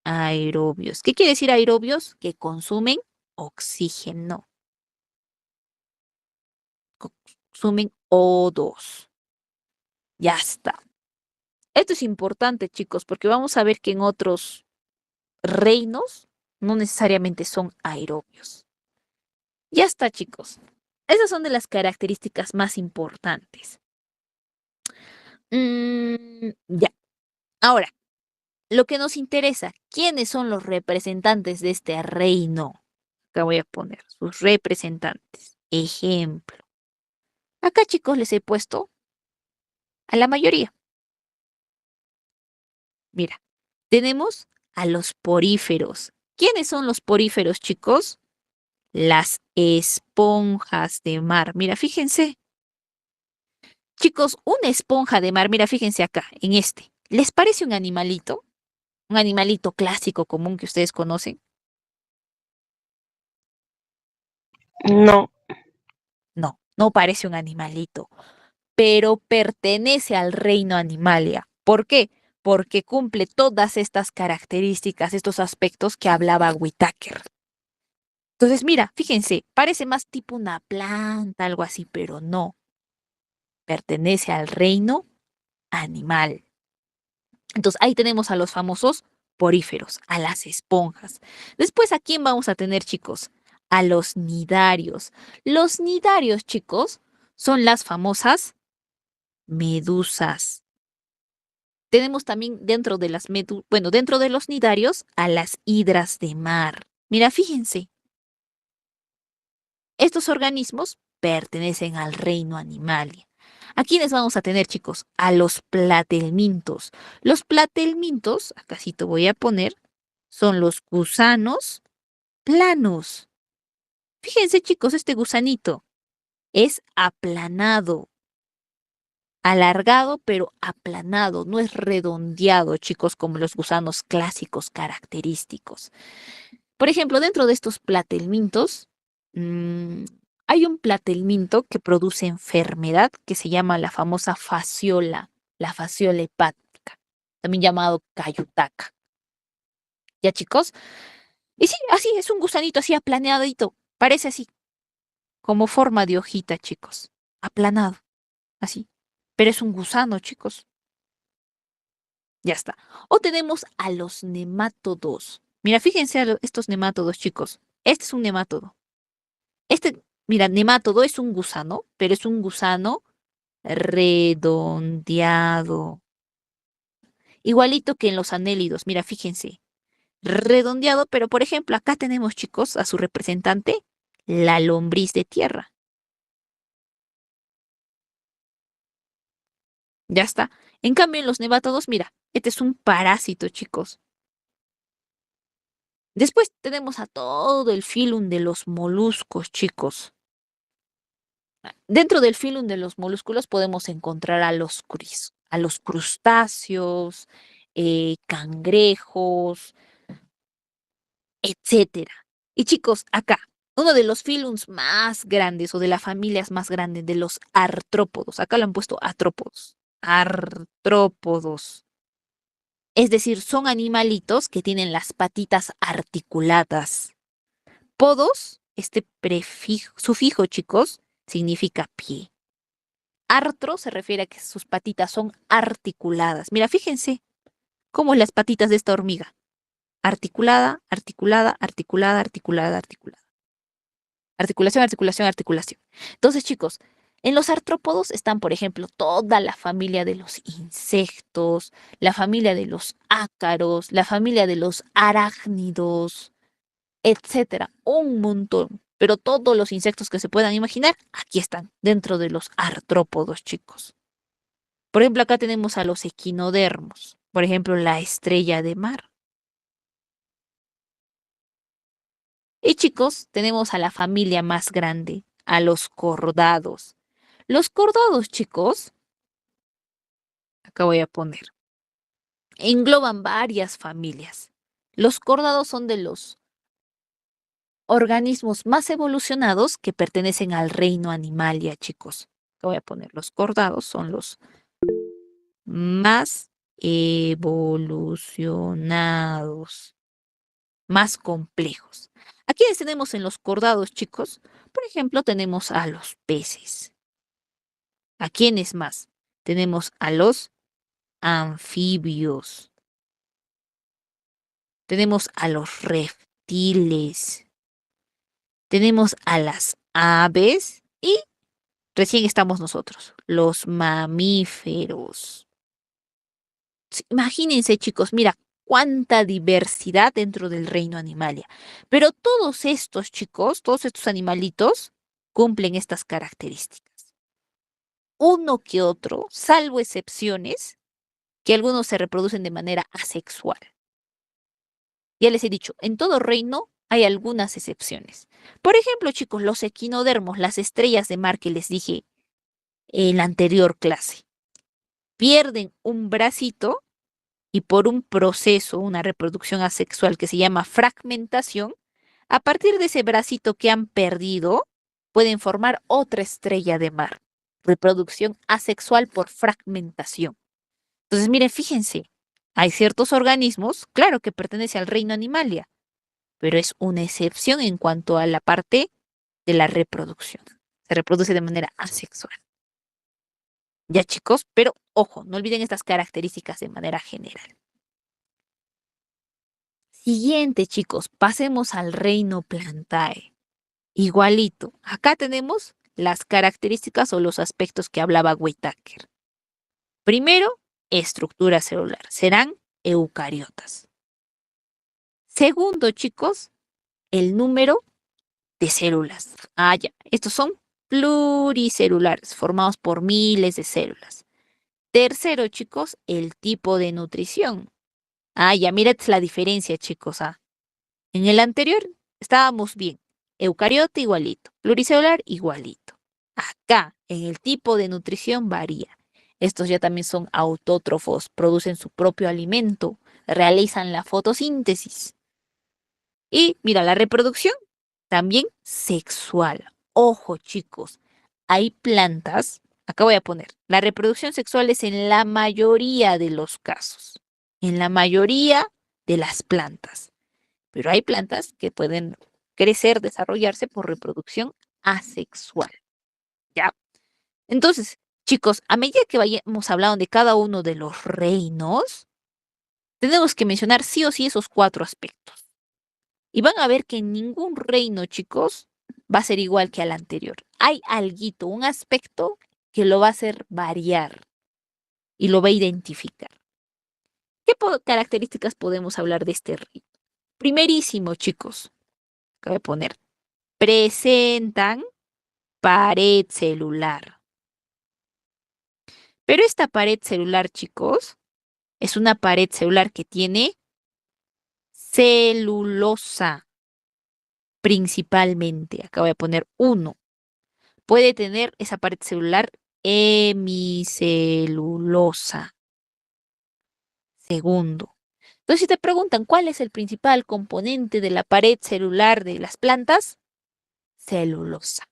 aerobios. ¿Qué quiere decir aerobios? Que consumen oxígeno. consumen O2. Ya está. Esto es importante, chicos, porque vamos a ver que en otros reinos no necesariamente son aerobios. Ya está, chicos. Esas son de las características más importantes. Ya. Ahora, lo que nos interesa, ¿quiénes son los representantes de este reino? Acá voy a poner sus representantes. Ejemplo. Acá, chicos, les he puesto a la mayoría. Mira, tenemos a los poríferos. ¿Quiénes son los poríferos, chicos? Las esponjas de mar. Mira, fíjense. Chicos, una esponja de mar, mira, fíjense acá, en este. ¿Les parece un animalito? Un animalito clásico común que ustedes conocen. No, No, no parece un animalito, pero pertenece al reino Animalia. ¿Por qué? Porque cumple todas estas características, estos aspectos que hablaba Whitaker. Entonces, mira, fíjense, parece más tipo una planta, algo así, pero no. Pertenece al reino animal. Entonces, ahí tenemos a los famosos poríferos, a las esponjas. Después, ¿a quién vamos a tener, chicos? A los nidarios. Los nidarios, chicos, son las famosas medusas. Tenemos también dentro de dentro de los nidarios a las hidras de mar. Mira, fíjense, estos organismos pertenecen al reino animal. ¿A quiénes vamos a tener, chicos? A los platelmintos. Los platelmintos, acá sí te voy a poner, son los gusanos planos. Fíjense, chicos, este gusanito es aplanado, alargado, pero aplanado, no es redondeado, chicos, como los gusanos clásicos característicos. Por ejemplo, dentro de estos platelmintos, hay un platelminto que produce enfermedad que se llama la fasciola hepática, también llamado cayutaca. ¿Ya, chicos? Y sí, así es un gusanito así aplaneadito, parece así, como forma de hojita, chicos, aplanado, así. Pero es un gusano, chicos. Ya está. O tenemos a los nemátodos. Mira, fíjense estos nemátodos, chicos. Este es un nemátodo. Mira, nemátodo es un gusano, pero es un gusano redondeado. Igualito que en los anélidos. Mira, fíjense. Redondeado, pero por ejemplo, acá tenemos, chicos, a su representante, la lombriz de tierra. Ya está. En cambio, en los nemátodos, mira, este es un parásito, chicos. Después tenemos a todo el filum de los moluscos, chicos. Dentro del filum de los moluscos podemos encontrar a los crustáceos, cangrejos, etcétera. Y chicos, acá, uno de los filums más grandes o de las familias más grandes de los artrópodos. Acá lo han puesto artrópodos. Artrópodos. Es decir, son animalitos que tienen las patitas articuladas. Podos, este sufijo, chicos, significa pie. Artro se refiere a que sus patitas son articuladas. Mira, fíjense cómo las patitas de esta hormiga. Articulada, articulada, articulada, articulada, articulada. Articulación, articulación, articulación. Entonces, chicos, en los artrópodos están, por ejemplo, toda la familia de los insectos, la familia de los ácaros, la familia de los arácnidos, etcétera. Un montón. Pero todos los insectos que se puedan imaginar, aquí están, dentro de los artrópodos, chicos. Por ejemplo, acá tenemos a los equinodermos. Por ejemplo, la estrella de mar. Y chicos, tenemos a la familia más grande, a los cordados. Los cordados, chicos, acá voy a poner, engloban varias familias. Los cordados son de los organismos más evolucionados que pertenecen al reino Animalia, chicos. Acá voy a poner, los cordados son los más evolucionados, más complejos. ¿A quiénes tenemos en los cordados, chicos? Por ejemplo, tenemos a los peces. ¿A quiénes más? Tenemos a los anfibios. Tenemos a los reptiles. Tenemos a las aves y recién estamos nosotros, los mamíferos. Imagínense, chicos, mira cuánta diversidad dentro del reino animalia. Pero todos estos chicos, todos estos animalitos cumplen estas características. Uno que otro, salvo excepciones, que algunos se reproducen de manera asexual. Ya les he dicho, en todo reino hay algunas excepciones. Por ejemplo, chicos, los equinodermos, las estrellas de mar que les dije en la anterior clase, pierden un bracito y por un proceso, una reproducción asexual que se llama fragmentación, a partir de ese bracito que han perdido, pueden formar otra estrella de mar. Reproducción asexual por fragmentación. Entonces, miren, fíjense, hay ciertos organismos, claro que pertenece al reino animalia, pero es una excepción en cuanto a la parte de la reproducción. Se reproduce de manera asexual. Ya, chicos, pero ojo, no olviden estas características de manera general. Siguiente, chicos, pasemos al reino Plantae. Igualito, acá tenemos las características o los aspectos que hablaba Whittaker. Primero, estructura celular. Serán eucariotas. Segundo, chicos, el número de células. Ya, estos son pluricelulares, formados por miles de células. Tercero, chicos, el tipo de nutrición. Ya, mirad la diferencia, chicos. En el anterior estábamos bien. Eucariota igualito, pluricelular igualito. Acá, en el tipo de nutrición varía. Estos ya también son autótrofos, producen su propio alimento, realizan la fotosíntesis. Y mira, la reproducción también sexual. Ojo, chicos, hay plantas, acá voy a poner, la reproducción sexual es en la mayoría de los casos, en la mayoría de las plantas. Pero hay plantas que pueden crecer, desarrollarse por reproducción asexual. ¿Ya? Entonces, chicos, a medida que vayamos hablando de cada uno de los reinos, tenemos que mencionar sí o sí esos 4 aspectos. Y van a ver que en ningún reino, chicos, va a ser igual que al anterior. Hay alguito, un aspecto que lo va a hacer variar y lo va a identificar. ¿Qué características podemos hablar de este reino? Primerísimo, chicos, acabo de poner, presentan pared celular. Pero esta pared celular, chicos, es una pared celular que tiene celulosa principalmente. Acá voy a poner 1. Puede tener esa pared celular hemicelulosa. Segundo. Entonces, si te preguntan cuál es el principal componente de la pared celular de las plantas, celulosa.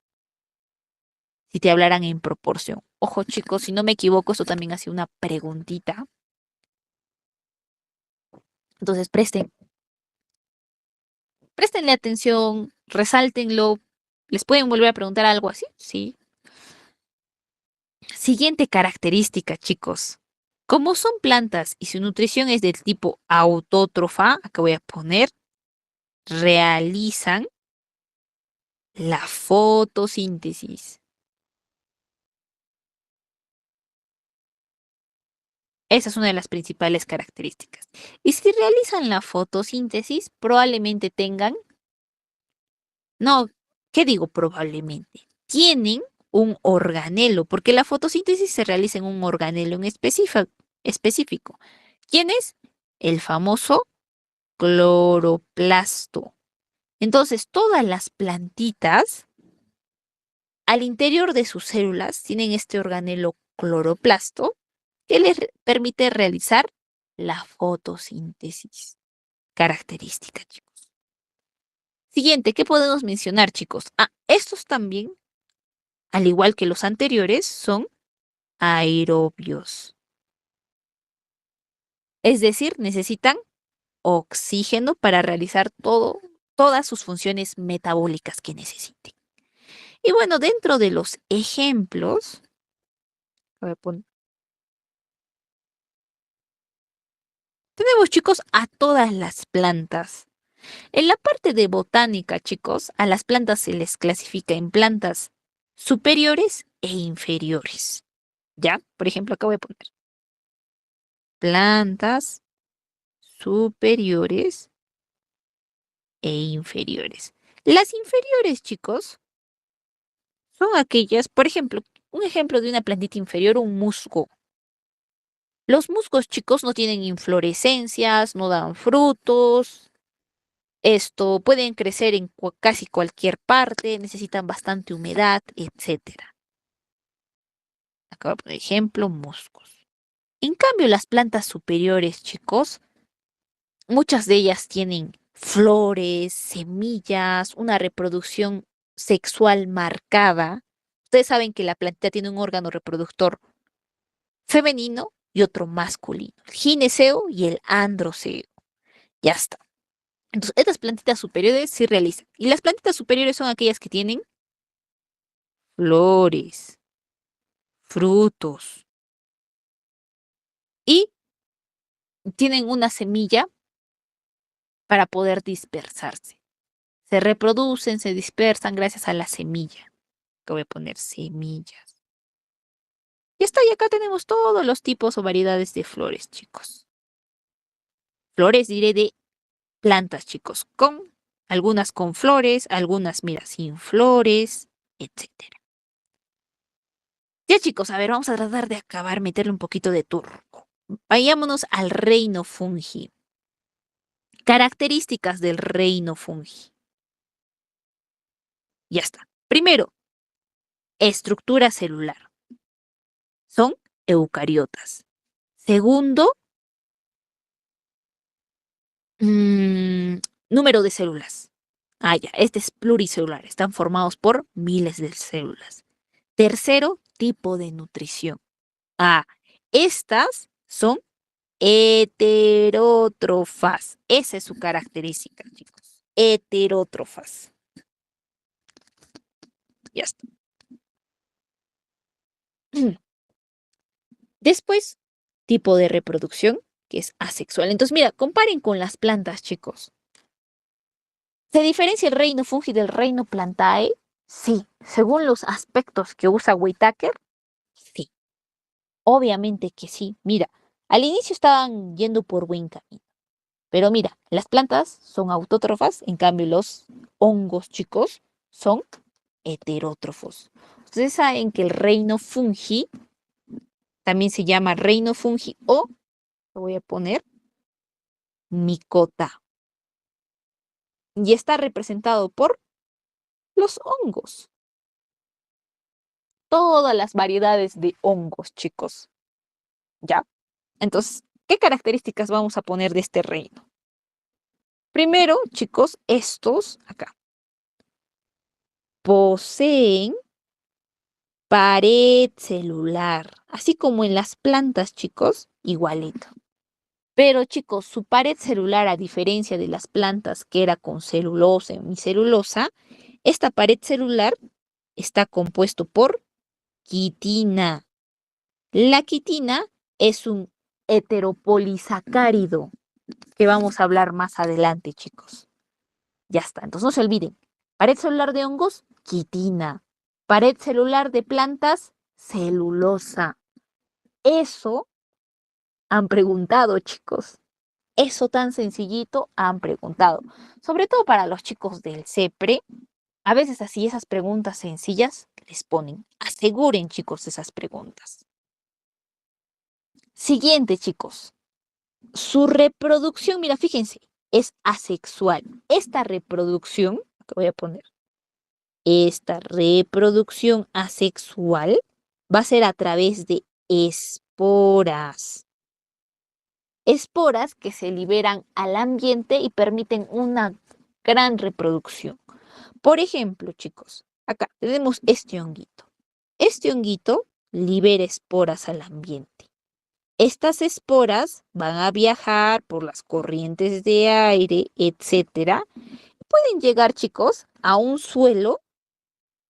Si te hablaran en proporción. Ojo, chicos, si no me equivoco, esto también hace una preguntita. Entonces, préstenle atención, resáltenlo. ¿Les pueden volver a preguntar algo así? Sí. Siguiente característica, chicos. Como son plantas y su nutrición es del tipo autótrofa, acá voy a poner, realizan la fotosíntesis. Esa es una de las principales características. Y si realizan la fotosíntesis, probablemente tengan, no, ¿qué digo probablemente? Tienen un organelo, porque la fotosíntesis se realiza en un organelo en específico. ¿Quién es? El famoso cloroplasto. Entonces, todas las plantitas, al interior de sus células, tienen este organelo cloroplasto que les permite realizar la fotosíntesis. Característica, chicos. Siguiente, ¿qué podemos mencionar, chicos? Estos también, al igual que los anteriores, son aerobios. Es decir, necesitan oxígeno para realizar todas sus funciones metabólicas que necesiten. Y bueno, dentro de los ejemplos, Voy a poner. Tenemos, chicos, a todas las plantas. En la parte de botánica, chicos, a las plantas se les clasifica en plantas superiores e inferiores. ¿Ya? Por ejemplo, acá voy a poner plantas superiores e inferiores. Las inferiores, chicos, son aquellas, por ejemplo, un ejemplo de una plantita inferior, un musgo. Los musgos, chicos, no tienen inflorescencias, no dan frutos. Esto pueden crecer en casi cualquier parte, necesitan bastante humedad, etcétera. Acá, por ejemplo, musgos. En cambio, las plantas superiores, chicos, muchas de ellas tienen flores, semillas, una reproducción sexual marcada. Ustedes saben que la plantita tiene un órgano reproductor femenino y otro masculino, el gineceo y el androceo. Ya está. Entonces, estas plantitas superiores sí realizan. Y las plantitas superiores son aquellas que tienen flores, frutos y tienen una semilla para poder dispersarse. Se reproducen, se dispersan gracias a la semilla. Que voy a poner semillas. Y está, y acá tenemos todos los tipos o variedades de flores, chicos. Flores, diré, de plantas, chicos, algunas con flores, algunas, mira, sin flores, etcétera. Ya, chicos, a ver, vamos a tratar de acabar, meterle un poquito de turco. Vayámonos al reino fungi. Características del reino fungi. Ya está. Primero, estructura celular. Son eucariotas. Segundo, número de células. Ah, ya, este es pluricelular. Están formados por miles de células. Tercero, tipo de nutrición. Ah, estas son heterótrofas. Esa es su característica, chicos. Heterótrofas. Ya está. Después, tipo de reproducción, que es asexual. Entonces, mira, comparen con las plantas, chicos. ¿Se diferencia el reino fungi del reino plantae? Sí. Según los aspectos que usa Whitaker, sí. Obviamente que sí. Mira, al inicio estaban yendo por buen camino. Pero mira, las plantas son autótrofas, en cambio los hongos, chicos, son heterótrofos. Ustedes saben que el reino fungi también se llama reino fungi o, lo voy a poner, micota. Y está representado por los hongos. Todas las variedades de hongos, chicos. ¿Ya? Entonces, ¿qué características vamos a poner de este reino? Primero, chicos, estos acá poseen pared celular, así como en las plantas, chicos, igualito. Pero, chicos, su pared celular, a diferencia de las plantas que era con celulosa y celulosa, esta pared celular está compuesto por quitina. La quitina es un heteropolisacárido que vamos a hablar más adelante, chicos. Ya está, entonces no se olviden. Pared celular de hongos, quitina. Pared celular de plantas, celulosa. Eso han preguntado, chicos. Eso tan sencillito han preguntado. Sobre todo para los chicos del CEPRE. A veces así esas preguntas sencillas les ponen. Aseguren, chicos, esas preguntas. Siguiente, chicos. Su reproducción, mira, fíjense, es asexual. Esta reproducción, que voy a poner, esta reproducción asexual va a ser a través de esporas. Esporas que se liberan al ambiente y permiten una gran reproducción. Por ejemplo, chicos, acá tenemos este honguito. Este honguito libera esporas al ambiente. Estas esporas van a viajar por las corrientes de aire, etcétera. Pueden llegar, chicos, a un suelo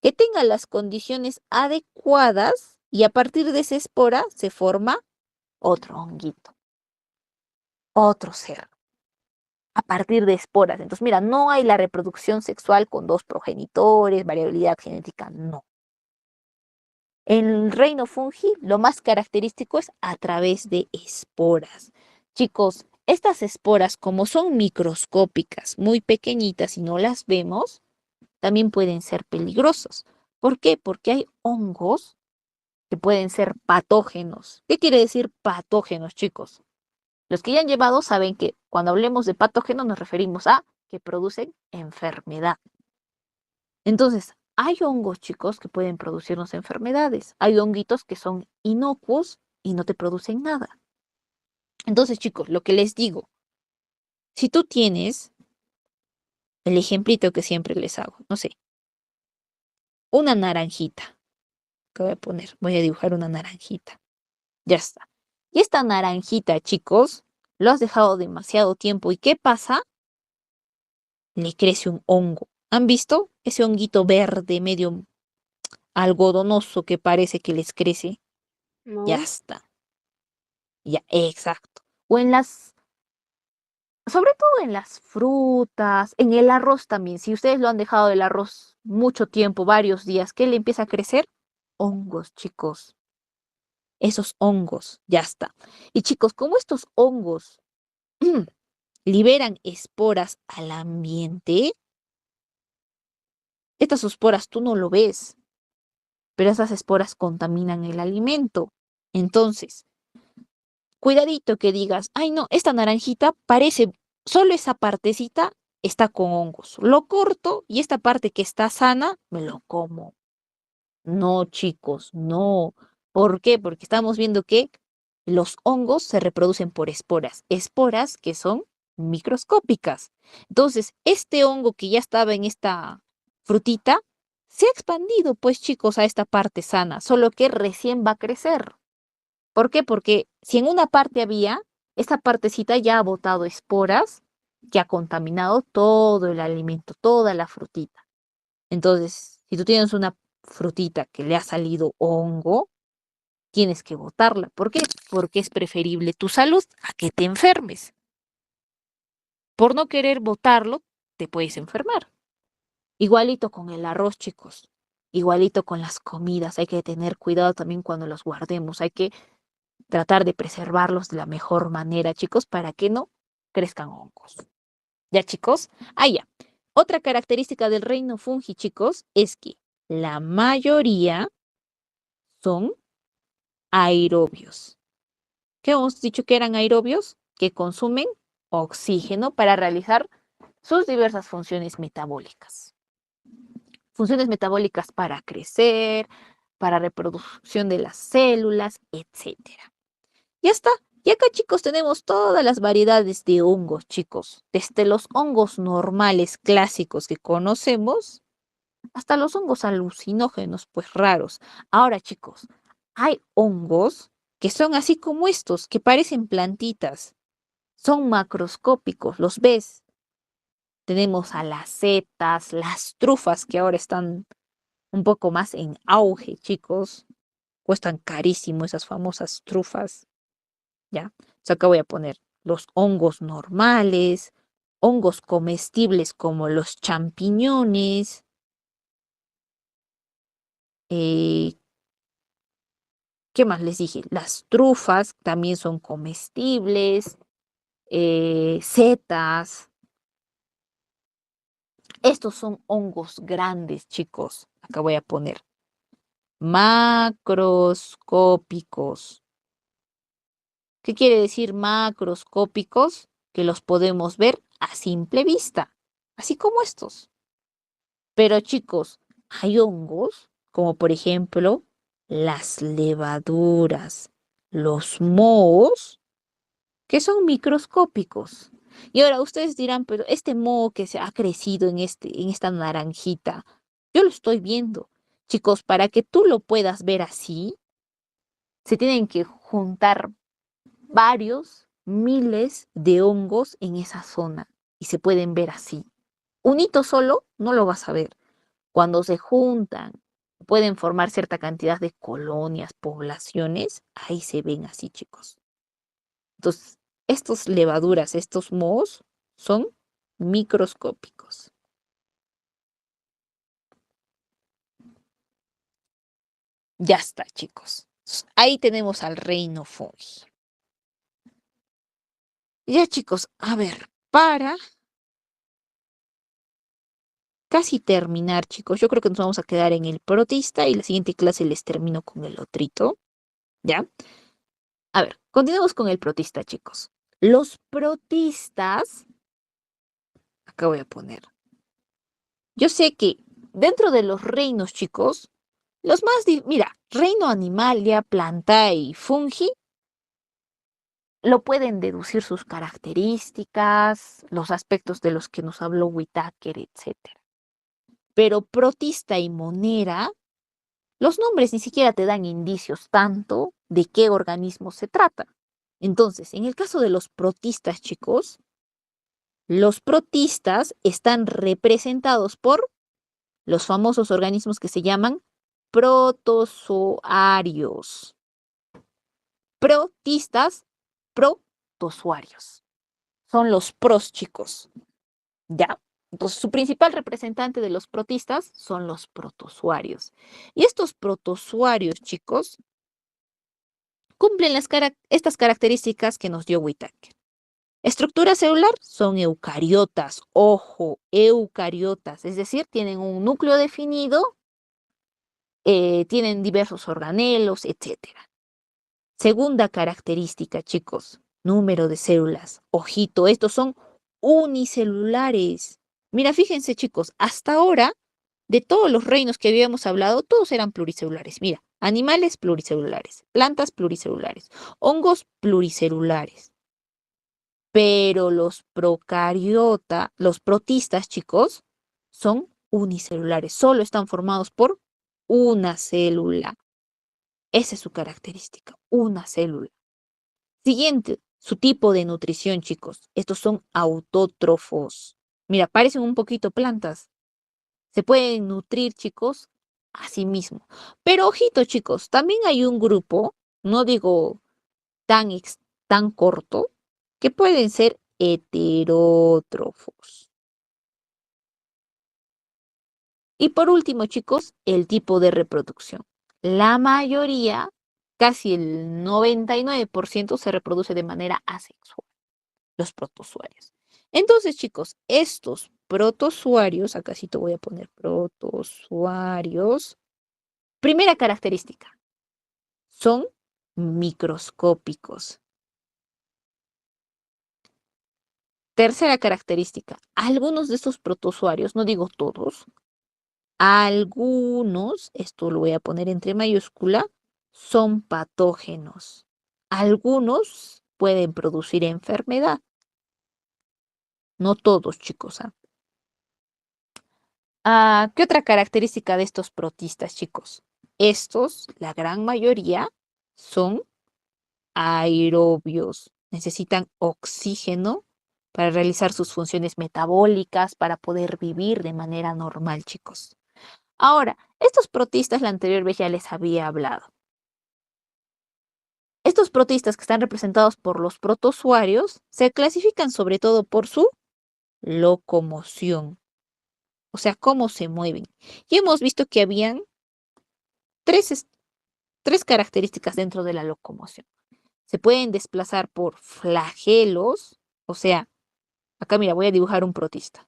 que tenga las condiciones adecuadas y a partir de esa espora se forma otro honguito, otro ser, a partir de esporas. Entonces, mira, no hay la reproducción sexual con dos progenitores, variabilidad genética, no. En el reino fungi, lo más característico es a través de esporas. Chicos, estas esporas, como son microscópicas, muy pequeñitas y no las vemos, también pueden ser peligrosos. ¿Por qué? Porque hay hongos que pueden ser patógenos. ¿Qué quiere decir patógenos, chicos? Los que ya han llevado saben que cuando hablemos de patógenos nos referimos a que producen enfermedad. Entonces, hay hongos, chicos, que pueden producirnos enfermedades. Hay honguitos que son inocuos y no te producen nada. Entonces, chicos, lo que les digo, si tú tienes el ejemplito que siempre les hago, no sé, una naranjita, que voy a poner, voy a dibujar una naranjita. Ya está. Y esta naranjita, chicos, lo has dejado demasiado tiempo. ¿Y qué pasa? Le crece un hongo. ¿Han visto ese honguito verde medio algodonoso que parece que les crece? Ya No. está. Ya, exacto. O en las, sobre todo en las frutas, en el arroz también. Si ustedes lo han dejado el arroz mucho tiempo, varios días, ¿qué le empieza a crecer? Hongos, chicos. Esos hongos, ya está. Y chicos, como estos hongos liberan esporas al ambiente, estas esporas tú no lo ves, pero esas esporas contaminan el alimento. Entonces, cuidadito que digas, ay no, esta naranjita parece, solo esa partecita está con hongos. Lo corto y esta parte que está sana, me lo como. No, chicos, no. ¿Por qué? Porque estamos viendo que los hongos se reproducen por esporas, esporas que son microscópicas. Entonces, este hongo que ya estaba en esta frutita se ha expandido, pues, chicos, a esta parte sana, solo que recién va a crecer. ¿Por qué? Porque si en una parte había, esta partecita ya ha botado esporas que ha contaminado todo el alimento, toda la frutita. Entonces, si tú tienes una frutita que le ha salido hongo, tienes que botarla. ¿Por qué? Porque es preferible tu salud a que te enfermes. Por no querer botarlo, te puedes enfermar. Igualito con el arroz, chicos. Igualito con las comidas. Hay que tener cuidado también cuando los guardemos. Hay que tratar de preservarlos de la mejor manera, chicos, para que no crezcan hongos. ¿Ya, chicos? Ah, ya. Otra característica del reino fungi, chicos, es que la mayoría son aerobios. ¿Qué hemos dicho que eran aerobios? Que consumen oxígeno para realizar sus diversas funciones metabólicas. Funciones metabólicas para crecer, para reproducción de las células, etcétera. Ya está. Y acá, chicos, tenemos todas las variedades de hongos, chicos. Desde los hongos normales clásicos que conocemos hasta los hongos alucinógenos, pues raros. Ahora, chicos, hay hongos que son así como estos, que parecen plantitas. Son macroscópicos, ¿los ves? Tenemos a las setas, las trufas que ahora están un poco más en auge, chicos. Cuestan carísimo esas famosas trufas. ¿Ya? Entonces acá voy a poner los hongos normales, hongos comestibles como los champiñones, eh, ¿qué más les dije? Las trufas también son comestibles, setas. Estos son hongos grandes, chicos. Acá voy a poner macroscópicos. ¿Qué quiere decir macroscópicos? Que los podemos ver a simple vista, así como estos. Pero chicos, hay hongos, como por ejemplo las levaduras, los mohos, que son microscópicos. Y ahora ustedes dirán, pero este moho que se ha crecido en esta naranjita, yo lo estoy viendo. Chicos, para que tú lo puedas ver así, se tienen que juntar varios miles de hongos en esa zona y se pueden ver así. Un hito solo no lo vas a ver. Cuando se juntan pueden formar cierta cantidad de colonias, poblaciones, ahí se ven así, chicos. Entonces, estas levaduras, estos mohos, son microscópicos. Ya está, chicos. Ahí tenemos al reino fungi. Ya, chicos, a ver, para casi terminar, chicos, yo creo que nos vamos a quedar en el protista y la siguiente clase les termino con el otrito, ¿ya? A ver, continuemos con el protista, chicos. Los protistas, acá voy a poner. Yo sé que dentro de los reinos, chicos, los más, mira, reino animalia, planta y fungi, lo pueden deducir sus características, los aspectos de los que nos habló Whittaker, etcétera. Pero protista y monera, los nombres ni siquiera te dan indicios tanto de qué organismo se trata. Entonces, en el caso de los protistas, chicos, los protistas están representados por los famosos organismos que se llaman protozoarios. Protistas, protozoarios. Son los pros, chicos. ¿Ya? Entonces, su principal representante de los protistas son los protozoarios. Y estos protozoarios, chicos, cumplen estas características que nos dio Whittaker. Estructura celular son eucariotas, ojo, eucariotas, es decir, tienen un núcleo definido, tienen diversos organelos, etc. Segunda característica, chicos, número de células. Ojito, estos son unicelulares. Mira, fíjense, chicos, hasta ahora, de todos los reinos que habíamos hablado, todos eran pluricelulares. Mira, animales pluricelulares, plantas pluricelulares, hongos pluricelulares. Pero los los protistas, chicos, son unicelulares. Solo están formados por una célula. Esa es su característica, una célula. Siguiente, su tipo de nutrición, chicos. Estos son autótrofos. Mira, parecen un poquito plantas. Se pueden nutrir, chicos, a sí mismo. Pero ojito, chicos, también hay un grupo, no digo tan, tan corto, que pueden ser heterótrofos. Y por último, chicos, el tipo de reproducción. La mayoría, casi el 99%, se reproduce de manera asexual, los protozoarios. Entonces, chicos, estos protozoarios, acá sí te voy a poner protozoarios. Primera característica, son microscópicos. Tercera característica, algunos de estos protozoarios, no digo todos, algunos, esto lo voy a poner entre mayúscula, son patógenos. Algunos pueden producir enfermedad. No todos, chicos. ¿Qué otra característica de estos protistas, chicos? Estos, la gran mayoría, son aerobios. Necesitan oxígeno para realizar sus funciones metabólicas, para poder vivir de manera normal, chicos. Ahora, estos protistas la anterior vez ya les había hablado. Estos protistas que están representados por los protozoarios se clasifican sobre todo por su locomoción, o sea, cómo se mueven. Y hemos visto que habían tres características dentro de la locomoción. Se pueden desplazar por flagelos, o sea, acá mira, voy a dibujar un protista.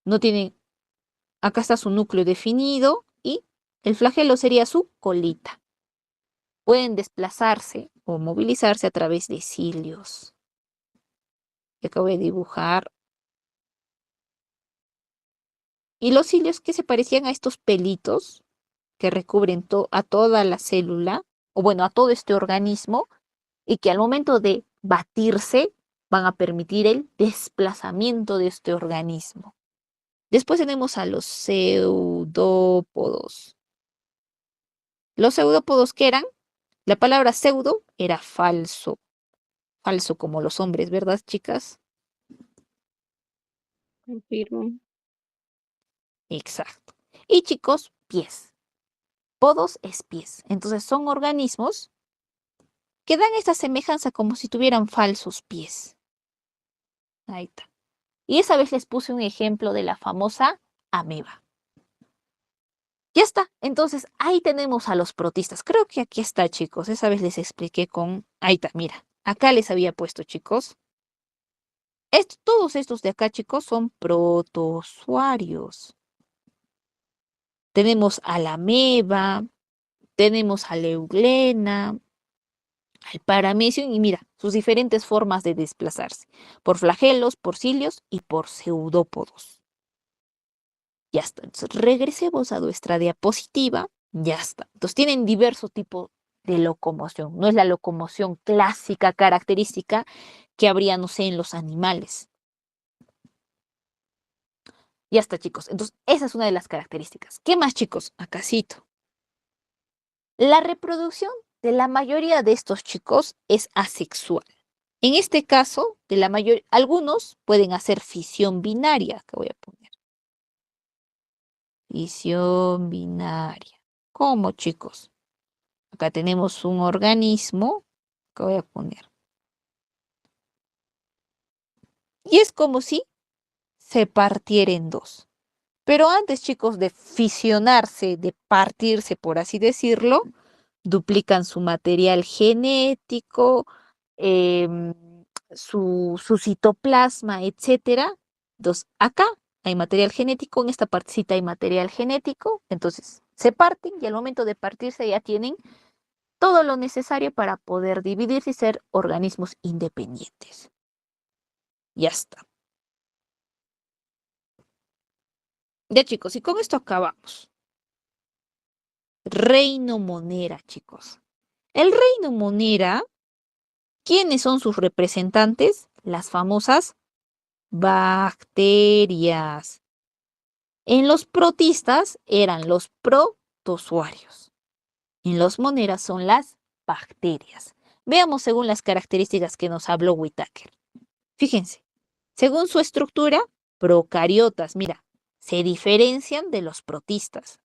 No tienen, acá está su núcleo definido y el flagelo sería su colita. Pueden desplazarse o movilizarse a través de cilios. Y acá voy a dibujar. Y los cilios que se parecían a estos pelitos que recubren a toda la célula, o bueno, a todo este organismo, y que al momento de batirse van a permitir el desplazamiento de este organismo. Después tenemos a los pseudópodos. Los pseudópodos, ¿qué eran? La palabra pseudo era falso. Falso como los hombres, ¿verdad, chicas? Confirmo. Exacto. Y chicos, pies. Podos es pies. Entonces son organismos que dan esta semejanza como si tuvieran falsos pies. Ahí está. Y esa vez les puse un ejemplo de la famosa ameba. Ya está. Entonces ahí tenemos a los protistas. Creo que aquí está, chicos. Esa vez les expliqué con... Ahí está, mira. Acá les había puesto, chicos. Todos estos de acá, chicos, son protozoarios. Tenemos a la ameba, tenemos a la euglena, al paramecium y mira, sus diferentes formas de desplazarse, por flagelos, por cilios y por pseudópodos. Ya está. Entonces, regresemos a nuestra diapositiva. Ya está. Entonces, tienen diverso tipo de locomoción. No es la locomoción clásica, característica que habría, no sé, en los animales. Ya está, chicos. Entonces, esa es una de las características. ¿Qué más, chicos? Acasito. La reproducción de la mayoría de estos chicos es asexual. En este caso, algunos pueden hacer fisión binaria, que voy a poner. Fisión binaria. ¿Cómo, chicos? Acá tenemos un organismo que voy a poner. Y es como si se partiera en dos. Pero antes, chicos, de fisionarse, de partirse, por así decirlo, duplican su material genético, em, su citoplasma, etcétera. Entonces, acá hay material genético, en esta partecita hay material genético, entonces se parten y al momento de partirse ya tienen todo lo necesario para poder dividirse y ser organismos independientes. Ya está. Ya, chicos, y con esto acabamos. Reino Monera, chicos. El reino Monera, ¿quiénes son sus representantes? Las famosas bacterias. En los protistas eran los protozoarios. En los moneras son las bacterias. Veamos según las características que nos habló Whittaker. Fíjense, según su estructura, procariotas, mira, se diferencian de los protistas.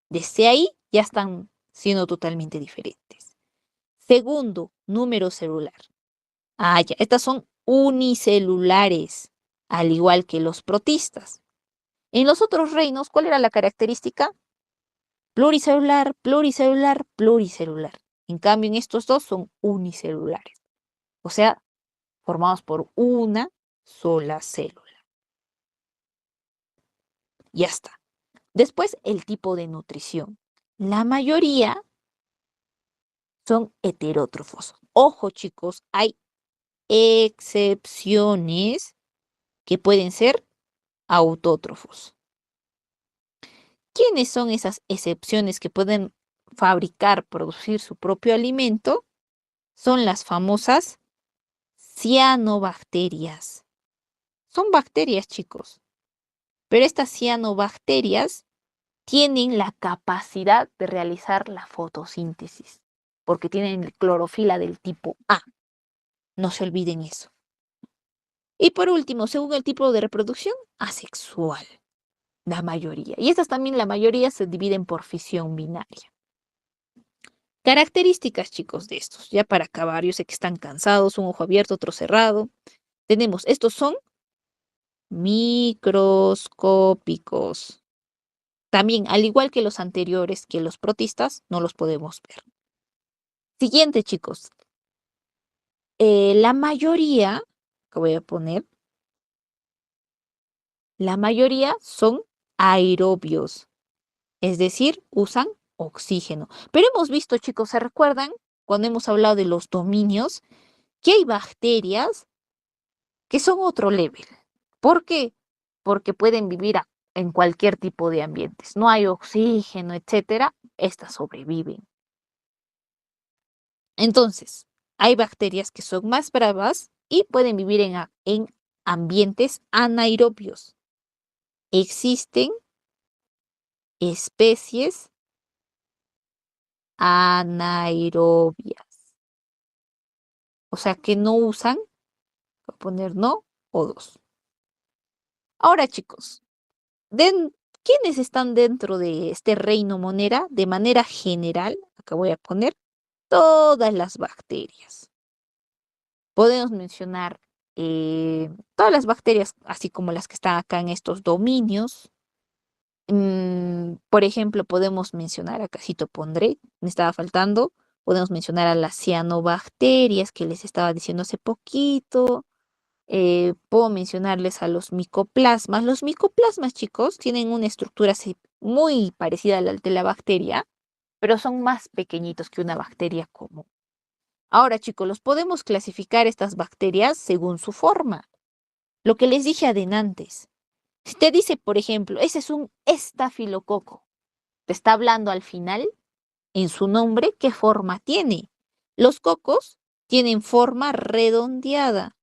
Desde ahí ya están siendo totalmente diferentes. Segundo, número celular. Ah, ya, estas son unicelulares, al igual que los protistas. En los otros reinos, ¿cuál era la característica? Pluricelular, pluricelular, pluricelular. En cambio, en estos dos son unicelulares, o sea, formados por una sola célula. Ya está. Después, el tipo de nutrición. La mayoría son heterótrofos. Ojo, chicos, hay excepciones que pueden ser autótrofos. ¿Quiénes son esas excepciones que pueden fabricar, producir su propio alimento? Son las famosas cianobacterias. Son bacterias, chicos, pero estas cianobacterias tienen la capacidad de realizar la fotosíntesis, porque tienen clorofila del tipo A. No se olviden eso. Y por último, según el tipo de reproducción, asexual. La mayoría. Y estas también, la mayoría, se dividen por fisión binaria. Características, chicos, de estos. Ya para acabar, yo sé que están cansados, un ojo abierto, otro cerrado. Tenemos, estos son microscópicos. También, al igual que los anteriores, que los protistas, no los podemos ver. Siguiente, chicos. La mayoría, que voy a poner, la mayoría son aerobios, es decir, usan oxígeno. Pero hemos visto, chicos, ¿se recuerdan cuando hemos hablado de los dominios? Que hay bacterias que son otro level. ¿Por qué? Porque pueden vivir en cualquier tipo de ambientes. No hay oxígeno, etcétera. Estas sobreviven. Entonces, hay bacterias que son más bravas y pueden vivir en ambientes anaerobios. Existen especies anaerobias. O sea que no usan, voy a poner no o dos. Ahora, chicos, ¿Quiénes están dentro de este reino monera? De manera general, acá voy a poner todas las bacterias. Podemos mencionar todas las bacterias, así como las que están acá en estos dominios. Por ejemplo, podemos mencionar, acá sí te pondré, me estaba faltando, podemos mencionar a las cianobacterias que les estaba diciendo hace poquito. Puedo mencionarles a los micoplasmas. Los micoplasmas, chicos, tienen una estructura muy parecida a la de la bacteria, pero son más pequeñitos que una bacteria común. Ahora, chicos, los podemos clasificar estas bacterias según su forma. Lo que les dije adelante. Si te dice, por ejemplo, ese es un estafilococo, te está hablando al final, en su nombre, qué forma tiene. Los cocos tienen forma redondeada.